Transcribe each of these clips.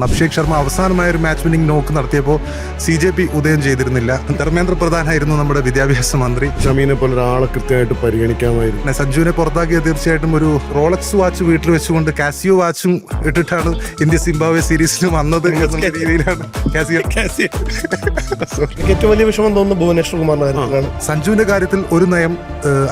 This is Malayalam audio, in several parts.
അഭിഷേക് ശർമ്മ അവസാനമായ ഒരു മാച്ച് വിന്നിംഗ് നോക്ക് നടത്തിയപ്പോൾ CJP ഉദയം ചെയ്തിരുന്നില്ല. ധർമ്മേന്ദ്ര പ്രധാൻ ആയിരുന്നു നമ്മുടെ വിദ്യാഭ്യാസ മന്ത്രി. ഷമീനെ പോലെ ഒരാളെ കൃത്യമായിട്ട് പരിഗണിക്കാമായിരുന്നു. സഞ്ജുവിനെ പുറത്താക്കിയത് തീർച്ചയായിട്ടും ഒരു റോളക്സ് വാച്ച് വീട്ടിൽ വെച്ചുകൊണ്ട് കാസിയോ വാച്ചും ഇട്ടിട്ടാണ് ഇന്ത്യ സിംബാബ്വെ സീരീസിൽ വന്നത് എന്നുള്ള രീതിയിലാണ് ഏറ്റവും വലിയ വിഷമം തോന്നുന്നു ഭുവനേശ്വർ കുമാറിന്റെ. സഞ്ജുവിന്റെ കാര്യത്തിൽ ഒരു നയം,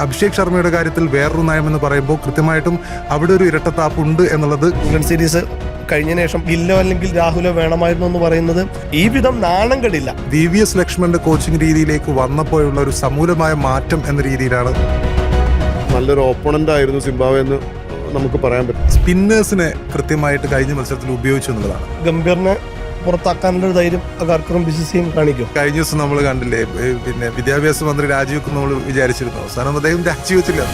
അഭിഷേക് ശർമ്മയുടെ കാര്യത്തിൽ വേറൊരു നയം എന്ന് പറയുമ്പോൾ കൃത്യമായിട്ടും അവിടെ ഒരു ഇരട്ടത്താപ്പുണ്ട് എന്നുള്ളത്. ഇംഗ്ലണ്ട് സീരീസ് കഴിഞ്ഞ ശേഷം ഗില്ലോ അല്ലെങ്കിൽ രാഹുലോ വേണമായിരുന്നു എന്ന് പറയുന്നത് ഈ വിധം നാണം കെടില്ല. VVS ലക്ഷ്മണന്റെ കോച്ചിങ് രീതിയിലേക്ക് വന്നപ്പോഴുള്ള ഒരു സമൂലമായ മാറ്റം എന്ന രീതിയിലാണ്. നല്ലൊരു ഓപ്പണന്റ് ആയിരുന്നു സിംബാബ്വെ എന്ന് നമുക്ക് പറയാൻ പറ്റും. സ്പിന്നേഴ്സിനെ കൃത്യമായിട്ട് കഴിഞ്ഞ മത്സരത്തിൽ ഉപയോഗിച്ചു എന്നുള്ളതാണ്. ഗംഭീറിനെ പുറത്താക്കാനുള്ള ധൈര്യം കർക്കറും BCCയും കാണിക്കും. കഴിഞ്ഞ ദിവസം നമ്മൾ കണ്ടില്ലേ, പിന്നെ വിദ്യാഭ്യാസ മന്ത്രി രാജിവെക്കും നമ്മൾ വിചാരിച്ചിരുന്നു. അവസാനം അദ്ദേഹം രാജിവെച്ചില്ല.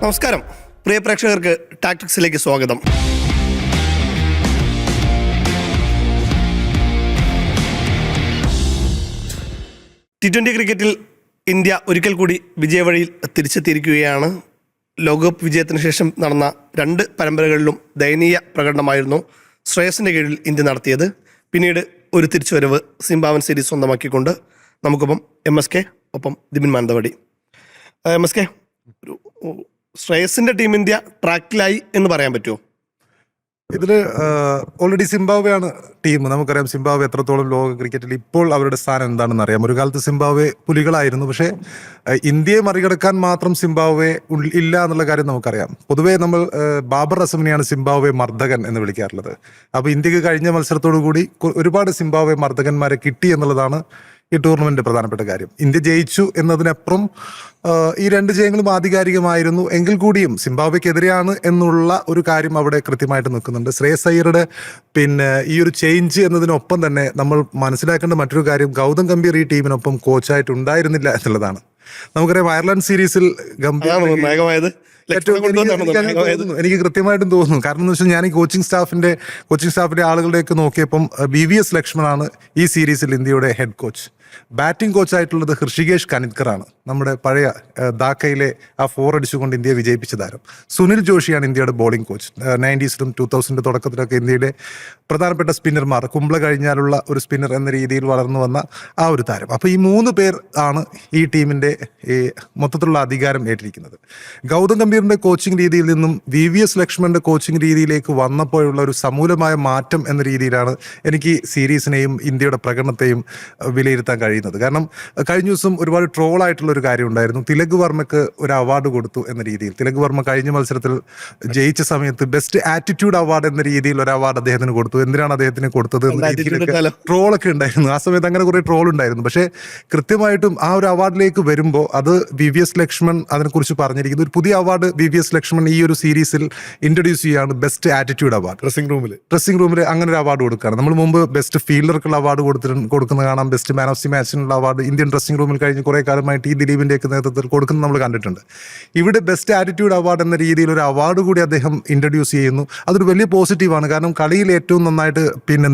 നമസ്കാരം പ്രിയ പ്രേക്ഷകർക്ക് ടാക്ടിക്സിലേക്ക് സ്വാഗതം. T20 ക്രിക്കറ്റിൽ ഇന്ത്യ ഒരിക്കൽ കൂടി വിജയവഴിയിൽ തിരിച്ചെത്തിയിരിക്കുകയാണ്. ലോകകപ്പ് വിജയത്തിന് ശേഷം നടന്ന 2 പരമ്പരകളിലും ദയനീയ പ്രകടനമായിരുന്നു ശ്രേയസിൻ്റെ കീഴിൽ ഇന്ത്യ നടത്തിയത്. പിന്നീട് ഒരു തിരിച്ചുവരവ് സിംബാബ്വൻ സീരീസ് സ്വന്തമാക്കിക്കൊണ്ട് നമുക്കൊപ്പം MSK, ഒപ്പം ദിബിൻ മാനന്തവാടി. MSK, ഒരു ശ്രേയസിൻ്റെ ടീം ഇന്ത്യ ട്രാക്കിലായി എന്ന് പറയാൻ പറ്റുമോ? ഇതില് ഓൾറെഡി സിംബാബ്വെയാണ് ടീം. നമുക്കറിയാം സിംബാബ്വെ എത്രത്തോളം ലോക ക്രിക്കറ്റിൽ ഇപ്പോൾ അവരുടെ സ്ഥാനം എന്താണെന്ന് അറിയാം. ഒരു കാലത്ത് സിംബാബ്വെ പുലികളായിരുന്നു, പക്ഷേ ഇന്ത്യയെ മറികടക്കാൻ മാത്രം സിംബാബ്വെ ഇല്ല എന്നുള്ള കാര്യം നമുക്കറിയാം. പൊതുവേ നമ്മൾ ബാബർ അസമിനെയാണ് സിംബാബ്വെ മർദ്ദകൻ എന്ന് വിളിക്കാറുള്ളത്. അപ്പോൾ ഇന്ത്യക്ക് കഴിഞ്ഞ മത്സരത്തോടു കൂടി ഒരുപാട് സിംബാബ്വെ മർദ്ദകന്മാരെ കിട്ടി എന്നുള്ളതാണ് ഈ ടൂർണമെന്റ് പ്രധാനപ്പെട്ട കാര്യം. ഇന്ത്യ ജയിച്ചു എന്നതിനപ്പുറം ഈ 2 ജയങ്ങളും ആധികാരികമായിരുന്നു. എങ്കിൽ കൂടിയും സിംബാബ്വെക്കെതിരെയാണ് എന്നുള്ള ഒരു കാര്യം അവിടെ കൃത്യമായിട്ട് നിൽക്കുന്നുണ്ട്. ശ്രേയസ് അയ്യരുടെ ഈ ഒരു ചേഞ്ച് എന്നതിനൊപ്പം തന്നെ നമ്മൾ മനസ്സിലാക്കേണ്ട മറ്റൊരു കാര്യം, ഗൗതം ഗംഭീർ ഈ ടീമിനൊപ്പം കോച്ചായിട്ട് ഉണ്ടായിരുന്നില്ല എന്നുള്ളതാണ്. നമുക്കറിയാം അയർലൻഡ് സീരീസിൽ എനിക്ക് കൃത്യമായിട്ടും തോന്നുന്നു. കാരണം എന്ന് വെച്ചാൽ ഞാൻ ഈ കോച്ചിങ് സ്റ്റാഫിന്റെ ആളുകളുടെയൊക്കെ നോക്കിയപ്പം VVS ലക്ഷ്മണാണ് ഈ സീരീസിൽ ഇന്ത്യയുടെ ഹെഡ് കോച്ച്. ബാറ്റിംഗ് കോച്ചായിട്ടുള്ളത് ഹൃഷികേഷ് കനിത്കറാണ്, നമ്മുടെ പഴയ ധാക്കയിലെ ആ 4 അടിച്ചുകൊണ്ട് ഇന്ത്യയെ വിജയിപ്പിച്ച താരം. സുനിൽ ജോഷിയാണ് ഇന്ത്യയുടെ ബോളിംഗ് കോച്ച്. 90s 2000 തുടക്കത്തിലൊക്കെ ഇന്ത്യയിലെ പ്രധാനപ്പെട്ട സ്പിന്നർമാർ, കുംബ്ല കഴിഞ്ഞാലുള്ള ഒരു സ്പിന്നർ എന്ന രീതിയിൽ വളർന്നു വന്ന ആ ഒരു താരം. അപ്പോൾ ഈ 3 പേർ ആണ് ഈ ടീമിൻ്റെ മൊത്തത്തിലുള്ള അധികാരം ഏറ്റിരിക്കുന്നത്. ഗൗതം ഗംഭീറിൻ്റെ കോച്ചിങ് രീതിയിൽ നിന്നും VVS ലക്ഷ്മണന്റെ കോച്ചിങ് രീതിയിലേക്ക് വന്നപ്പോഴുള്ള ഒരു സമൂലമായ മാറ്റം എന്ന രീതിയിലാണ് എനിക്ക് സീരീസിനെയും ഇന്ത്യയുടെ പ്രകടനത്തെയും വിലയിരുത്താൻ കഴിയുന്നത്. കാരണം കഴിഞ്ഞ ദിവസം ഒരുപാട് ട്രോളായിട്ടുള്ള ഒരു കാര്യം ഉണ്ടായിരുന്നു. തിലക് വർമ്മക്ക് ഒരു അവാർഡ് കൊടുത്തു എന്ന രീതിയിൽ. തിലക് വർമ്മ കഴിഞ്ഞ മത്സരത്തിൽ ജയിച്ച സമയത്ത് ബെസ്റ്റ് ആറ്റിറ്റ്യൂഡ് അവാർഡ് എന്ന രീതിയിൽ ഒരു അവാർഡ് അദ്ദേഹത്തിന് കൊടുത്തു. എന്തിനാണ് അദ്ദേഹത്തിന് കൊടുത്തത് എന്ന രീതിയിലൊക്കെ ട്രോളൊക്കെ ഉണ്ടായിരുന്നു. ആ സമയത്ത് അങ്ങനെ കുറെ ട്രോൾ ഉണ്ടായിരുന്നു. പക്ഷേ കൃത്യമായിട്ടും ആ ഒരു അവാർഡിലേക്ക് വരുമ്പോൾ അത് VVS ലക്ഷ്മൺ അതിനെക്കുറിച്ച് പറഞ്ഞിരിക്കുന്നു. ഒരു പുതിയ അവാർഡ് VVS ലക്ഷ്മൺ ഈ ഒരു സീരീസിൽ ഇൻട്രൊഡ്യൂസ് ചെയ്യുകയാണ്, ബെസ്റ്റ് ആറ്റിറ്റ്യൂഡ് അവാർഡ്. ഡ്രസ്സിംഗ് റൂമിൽ അങ്ങനെ ഒരു അവാർഡ് കൊടുക്കുകയാണ്. നമ്മൾ മുമ്പ് ബെസ്റ്റ് ഫീൽഡർക്കുള്ള അവാർഡ് കൊടുക്കുന്നത് കാണാം. ബെസ്റ്റ് മാൻ ഓഫ് ദി മാച്ചിനുള്ള അവാർഡ് ഇന്ത്യൻ ഡ്രസ്സിംഗ് റൂമിൽ കഴിഞ്ഞ് കുറേ കാലമായിട്ട് ഈ ദിലീപിൻ്റെയൊക്കെ നേതൃത്വത്തിൽ കൊടുക്കുന്നത് നമ്മൾ കണ്ടിട്ടുണ്ട്. ഇവിടെ ബെസ്റ്റ് ആറ്റിറ്റ്യൂഡ് അവാർഡ് എന്ന രീതിയിൽ ഒരു അവാർഡ് കൂടി അദ്ദേഹം ഇൻട്രൊഡ്യൂസ് ചെയ്യുന്നു. അതൊരു വലിയ പോസിറ്റീവാണ്. കാരണം കളിയിൽ ഏറ്റവും നന്നായിട്ട്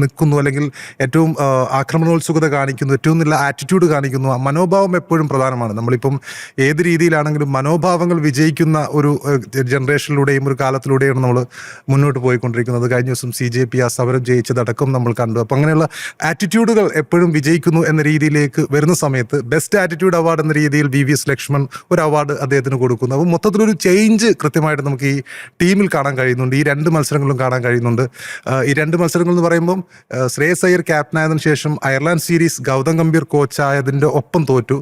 നിൽക്കുന്നു, അല്ലെങ്കിൽ ഏറ്റവും ആക്രമണോത്സുകത കാണിക്കുന്നു, ഏറ്റവും നല്ല ആറ്റിറ്റ്യൂഡ് കാണിക്കുന്നു. മനോഭാവം എപ്പോഴും പ്രധാനമാണ്. നമ്മളിപ്പം ഏത് രീതിയിലാണെങ്കിലും മനോഭാവങ്ങൾ വിജയിക്കുന്ന ഒരു ജനറേഷനിലൂടെയും ഒരു കാലത്തിലൂടെയാണ് നമ്മൾ മുന്നോട്ട് പോയിക്കൊണ്ടിരിക്കുന്നത്. കഴിഞ്ഞ ദിവസം CJP ആ സമരം ജയിച്ചതടക്കം നമ്മൾ കണ്ടു. അപ്പം അങ്ങനെയുള്ള ആറ്റിറ്റ്യൂഡുകൾ എപ്പോഴും വിജയിക്കുന്നു എന്ന രീതിയിലേക്ക് വരുന്ന സമയത്ത് ബെസ്റ്റ് ആറ്റിറ്റ്യൂഡ് അവാർഡ് എന്ന രീതിയിൽ VVS ലക്ഷ്മൺ ഒരു അവാർഡ് അദ്ദേഹത്തിന് കൊടുക്കുന്നു. അപ്പോൾ മൊത്തത്തിലൊരു ചേഞ്ച് കൃത്യമായിട്ട് നമുക്ക് ഈ ടീമിൽ കാണാൻ കഴിയുന്നുണ്ട്. ഈ 2 മത്സരങ്ങളിലും കാണാൻ കഴിയുന്നുണ്ട്. ഈ 2 മത്സരങ്ങൾ എന്ന് പറയുമ്പം ശ്രേയസ് അയ്യർ ക്യാപ്റ്റനായതിനു ശേഷം അയർലൻഡ് സീരീസ് ഗൗതം ഗംഭീർ കോച്ചായതിൻ്റെ ഒപ്പം തോറ്റു.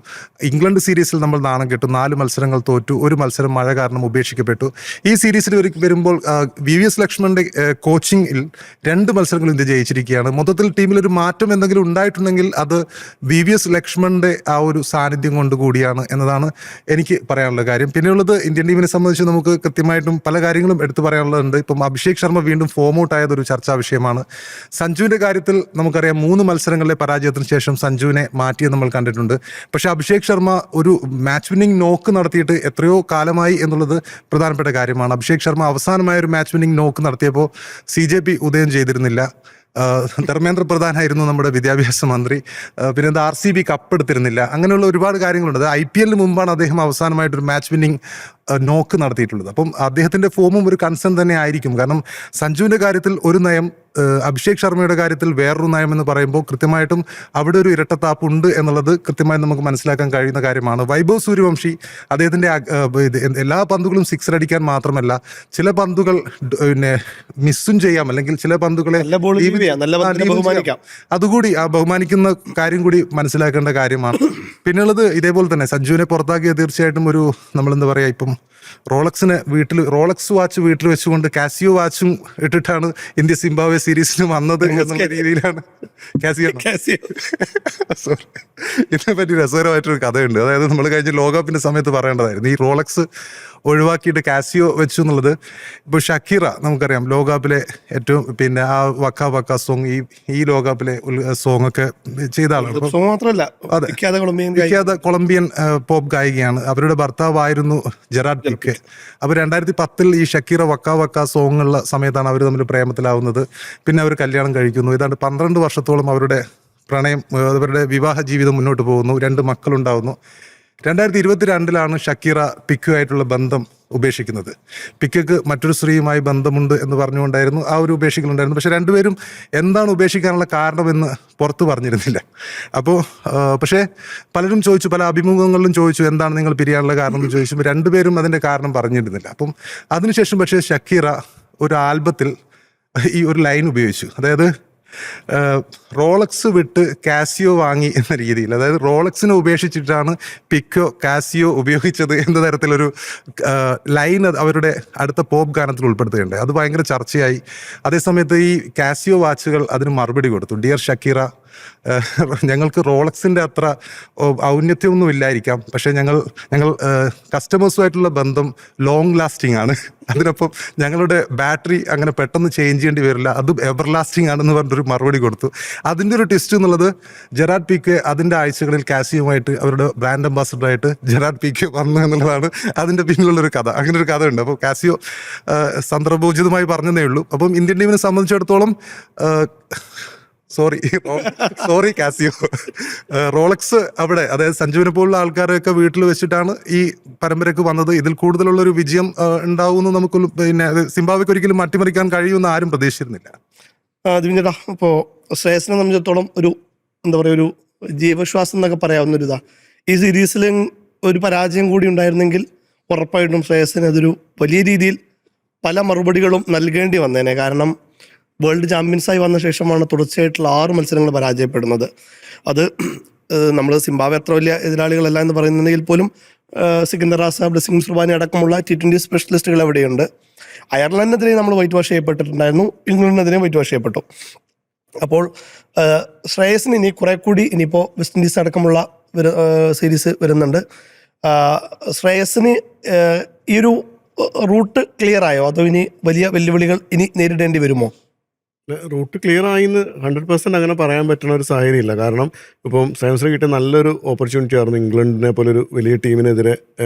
ഇംഗ്ലണ്ട് സീരീസിൽ നമ്മൾ നാണം കെട്ടു, 4 മത്സരങ്ങൾ തോറ്റു, 1 മത്സരം മഴ കാരണം ഉപേക്ഷിക്കപ്പെട്ടു. ഈ സീരീസിൽ വരുമ്പോൾ VVS ലക്ഷ്മണന്റെ കോച്ചിങ്ങിൽ 2 മത്സരങ്ങൾ ഇന്ത്യ ജയിച്ചിരിക്കുകയാണ്. മൊത്തത്തിൽ ടീമിലൊരു മാറ്റം എന്തെങ്കിലും ഉണ്ടായിട്ടുണ്ടെങ്കിൽ അത് VVS ലക്ഷ്മണന്റെ ആ ഒരു സാന്നിധ്യം കൊണ്ട് കൂടിയാണ് എന്നതാണ് എനിക്ക് പറയാനുള്ള കാര്യം. പിന്നെയുള്ളത് ഇന്ത്യൻ ടീമിനെ സംബന്ധിച്ച് നമുക്ക് കൃത്യമായിട്ടും പല കാര്യങ്ങളും എടുത്തു പറയാനുള്ളതുണ്ട്. ഇപ്പം അഭിഷേക് ശർമ്മ വീണ്ടും ഫോം ഔട്ട് ആയതൊരു ചർച്ചാ വിഷയമാണ്. സഞ്ജുവിൻ്റെ കാര്യത്തിൽ നമുക്കറിയാം 3 മത്സരങ്ങളിലെ പരാജയത്തിന് ശേഷം സഞ്ജുവിനെ മാറ്റിയത് നമ്മൾ കണ്ടിട്ടുണ്ട്. പക്ഷേ അഭിഷേക് ശർമ്മ ഒരു മാച്ച് വിന്നിംഗ് നോക്ക് നടത്തിയിട്ട് എത്രയോ കാലമായി എന്നുള്ളത് പ്രധാനപ്പെട്ട കാര്യമാണ്. അഭിഷേക് ശർമ്മ അവസാനമായ ഒരു മാച്ച് വിന്നിംഗ് നോക്ക് നടത്തിയപ്പോൾ CJP ഉദയം ചെയ്തിരുന്നില്ല. ധർമ്മേന്ദ്ര പ്രധാൻ ആയിരുന്നു നമ്മുടെ വിദ്യാഭ്യാസ മന്ത്രി. പിന്നെ RCB കപ്പെടുത്തിരുന്നില്ല. അങ്ങനെയുള്ള ഒരുപാട് കാര്യങ്ങളുണ്ട്. അത് IPL മുമ്പാണ് അദ്ദേഹം അവസാനമായിട്ടൊരു മാച്ച് വിന്നിംഗ് നോക്ക് നടത്തിയിട്ടുള്ളത്. അപ്പം അദ്ദേഹത്തിന്റെ ഫോമും ഒരു കൺസേൺ തന്നെ ആയിരിക്കും. കാരണം സഞ്ജുവിന്റെ കാര്യത്തിൽ ഒരു നയം, അഭിഷേക് ശർമ്മയുടെ കാര്യത്തിൽ വേറൊരു നയം എന്ന് പറയുമ്പോൾ കൃത്യമായിട്ടും അവിടെ ഒരു ഇരട്ടത്താപ്പ് ഉണ്ട് എന്നുള്ളത് കൃത്യമായി നമുക്ക് മനസ്സിലാക്കാൻ കഴിയുന്ന കാര്യമാണ്. വൈഭവ് സൂര്യവംശി അദ്ദേഹത്തിന്റെ എല്ലാ പന്തുകളും സിക്സർ അടിക്കാൻ മാത്രമല്ല, ചില പന്തുകൾ പിന്നെ മിസ്സും ചെയ്യാം, അല്ലെങ്കിൽ ചില പന്തുകളെ അതുകൂടി ബഹുമാനിക്കുന്ന കാര്യം കൂടി മനസ്സിലാക്കേണ്ട കാര്യമാണ്. പിന്നുള്ളത് ഇതേപോലെ തന്നെ സഞ്ജുവിനെ പുറത്താക്കിയ തീർച്ചയായിട്ടും ഒരു നമ്മളെന്താ പറയാ, ഇപ്പം റോളക്സ് വാച്ച് വീട്ടിൽ വെച്ചുകൊണ്ട് കാസിയോ വാച്ചും ഇട്ടിട്ടാണ് ഇന്ത്യ സിംബാബ്വെ സീരീസിന് വന്നത് എന്നുള്ള രീതിയിലാണ്. സോറി, ഇതിനെപ്പറ്റി രസകരമായിട്ടൊരു കഥയുണ്ട്. അതായത് നമ്മൾ കഴിഞ്ഞ ലോകകപ്പിന്റെ സമയത്ത് പറയേണ്ടതായിരുന്നു. ഈ റോളക്സ് ഒഴിവാക്കിയിട്ട് കാസിയോ വെച്ചു എന്നുള്ളത്. ഇപ്പോൾ ഷക്കീറ നമുക്കറിയാം ലോകകപ്പിലെ ഏറ്റവും പിന്നെ ആ വക്ക വക്ക സോങ് ഈ ലോകകപ്പിലെ സോങ് ഒക്കെ ചെയ്ത ആളാണ്. വിഖ്യാത കൊളംബിയൻ പോപ്പ് ഗായികയാണ്. അവരുടെ ഭർത്താവായിരുന്നു ജെറാഡ് പിക്കെ. അപ്പോൾ 2010 ഈ ഷക്കീറ വക്ക വക്ക സോങ്ങുള്ള സമയത്താണ് അവർ തമ്മിൽ പ്രേമത്തിലാവുന്നത്. പിന്നെ അവർ കല്യാണം കഴിക്കുന്നു. ഏതാണ്ട് 12 വർഷത്തോളം അവരുടെ പ്രണയം, അവരുടെ വിവാഹ ജീവിതം മുന്നോട്ട് പോകുന്നു. 2 മക്കളുണ്ടാവുന്നു. 2022 ഷക്കീറ പിക്കുമായിട്ടുള്ള ബന്ധം ഉപേക്ഷിക്കുന്നത്. പിക്കയ്ക്ക് മറ്റൊരു സ്ത്രീയുമായി ബന്ധമുണ്ട് എന്ന് പറഞ്ഞുകൊണ്ടായിരുന്നു ആ ഒരു ഉപേക്ഷിക്കലുണ്ടായിരുന്നു. പക്ഷെ രണ്ടുപേരും എന്താണ് ഉപേക്ഷിക്കാനുള്ള കാരണമെന്ന് പുറത്തു പറഞ്ഞിരുന്നില്ല. അപ്പോൾ പക്ഷേ പലരും ചോദിച്ചു, പല അഭിമുഖങ്ങളിലും ചോദിച്ചു എന്താണ് നിങ്ങൾ പിരിയാനുള്ള കാരണം എന്ന് ചോദിച്ചു. രണ്ടുപേരും അതിൻ്റെ കാരണം പറഞ്ഞിരുന്നില്ല. അപ്പം അതിനുശേഷം പക്ഷേ ഷക്കീറ ഒരു ആൽബത്തിൽ ഈ ഒരു ലൈൻ ഉപയോഗിച്ചു. അതായത് റോളക്സ് വിട്ട് കാസിയോ വാങ്ങി എന്ന രീതിയിൽ, അതായത് റോളക്സിനെ ഉപേക്ഷിച്ചിട്ടാണ് പിക്കോ കാസിയോ ഉപയോഗിച്ചത് എന്ന തരത്തിലൊരു ലൈൻ അവരുടെ അടുത്ത പോപ്പ് ഗാനത്തിൽ ഉൾപ്പെടുത്തുകയുണ്ടായി. അത് ഭയങ്കര ചർച്ചയായി. അതേസമയത്ത് ഈ കാസിയോ വാച്ചുകൾ അതിന് മറുപടി കൊടുത്തു. ഡിയർ ഷക്കീറ, ഞങ്ങൾക്ക് റോളക്സിൻ്റെ അത്ര ഔന്നത്യമൊന്നും ഇല്ലായിരിക്കാം, പക്ഷേ ഞങ്ങൾ കസ്റ്റമേഴ്സുമായിട്ടുള്ള ബന്ധം ലോങ് ലാസ്റ്റിംഗ് ആണ്. അതിനൊപ്പം ഞങ്ങളുടെ ബാറ്ററി അങ്ങനെ പെട്ടെന്ന് ചേഞ്ച് ചെയ്യേണ്ടി വരില്ല, അത് എവർ ലാസ്റ്റിംഗ് ആണെന്ന് പറഞ്ഞൊരു മറുപടി കൊടുത്തു. അതിൻ്റെ ഒരു ട്വിസ്റ്റ് എന്നുള്ളത് ജെറാഡ് പിക്കെ അതിൻ്റെ ആഴ്ചകളിൽ കാസിയുമായിട്ട് അവരുടെ ബ്രാൻഡ് അംബാസഡറായിട്ട് ജെറാഡ് പിക്കെ വന്നു എന്നുള്ളതാണ് അതിൻ്റെ പിന്നിലുള്ളൊരു കഥ. അങ്ങനെ ഒരു കഥയുണ്ട്. അപ്പോൾ കാസിയോ സന്ദർഭോചിതമായി പറഞ്ഞതേ ഉള്ളൂ. അപ്പം ഇന്ത്യൻ ടീമിനെ സംബന്ധിച്ചിടത്തോളം സോറി കാസിയോ, റോളക്സ് അവിടെ, അതായത് സഞ്ജുവിനെ പോലുള്ള ആൾക്കാരൊക്കെ വീട്ടിൽ വെച്ചിട്ടാണ് ഈ പരമ്പരയ്ക്ക് വന്നത്. ഇതിൽ കൂടുതലുള്ളൊരു വിജയം ഉണ്ടാവുമെന്ന് നമുക്ക് പിന്നെ സിംബാബ്വെക്ക് ഒരിക്കലും അട്ടിമറിക്കാൻ കഴിയുമെന്ന് ആരും പ്രതീക്ഷിച്ചിരുന്നില്ല. ചേട്ടാ, ഇപ്പോൾ ശ്രേയസിനെ സംബന്ധിച്ചിടത്തോളം ഒരു എന്താ പറയുക, ഒരു ജീവശ്വാസം എന്നൊക്കെ പറയാവുന്ന ഒരു ഈ സീരീസിൽ ഒരു പരാജയം കൂടി ഉണ്ടായിരുന്നെങ്കിൽ ഉറപ്പായിട്ടും ശ്രേയസിന് അതൊരു വലിയ രീതിയിൽ പല മറുപടികളും നൽകേണ്ടി വന്നേനെ. കാരണം വേൾഡ് ചാമ്പ്യൻസായി വന്ന ശേഷമാണ് തുടർച്ചയായിട്ടുള്ള 6 മത്സരങ്ങൾ പരാജയപ്പെടുന്നത്. അത് നമ്മൾ സിംബാബ്വെ അത്ര വലിയ എതിരാളികളല്ല എന്ന് പറയുന്നുണ്ടെങ്കിൽ പോലും സിക്കന്ദർ റാസ, ബ്ലെസ്സിംഗ് സുർബാനി അടക്കമുള്ള T20 സ്പെഷ്യലിസ്റ്റുകൾ എവിടെയുണ്ട്. അയർലൻഡിനെതിരെ നമ്മൾ വൈറ്റ് വാഷ് ചെയ്യപ്പെട്ടിട്ടുണ്ടായിരുന്നു, ഇംഗ്ലണ്ടിനെതിരെ വൈറ്റ് വാഷ് ചെയ്യപ്പെട്ടു. അപ്പോൾ ശ്രേയസിന് ഇനി കുറെ കൂടി ഇനിയിപ്പോൾ വെസ്റ്റ് ഇൻഡീസ് അടക്കമുള്ള സീരീസ് വരുന്നുണ്ട്. ശ്രേയസിന് ഈ ഒരു റൂട്ട് ക്ലിയർ ആയോ, അതോ ഇനി വലിയ വെല്ലുവിളികൾ ഇനി നേരിടേണ്ടി വരുമോ? റൂട്ട് ക്ലിയർ ആയിന്ന് 100% അങ്ങനെ പറയാൻ പറ്റുന്ന ഒരു സാഹചര്യമില്ല. കാരണം ഇപ്പം ശ്രേയസിന് കിട്ടിയ നല്ലൊരു ഓപ്പർച്യൂണിറ്റി ആയിരുന്നു ഇംഗ്ലണ്ടിനെ പോലെ ഒരു വലിയ ടീമിനെതിരെ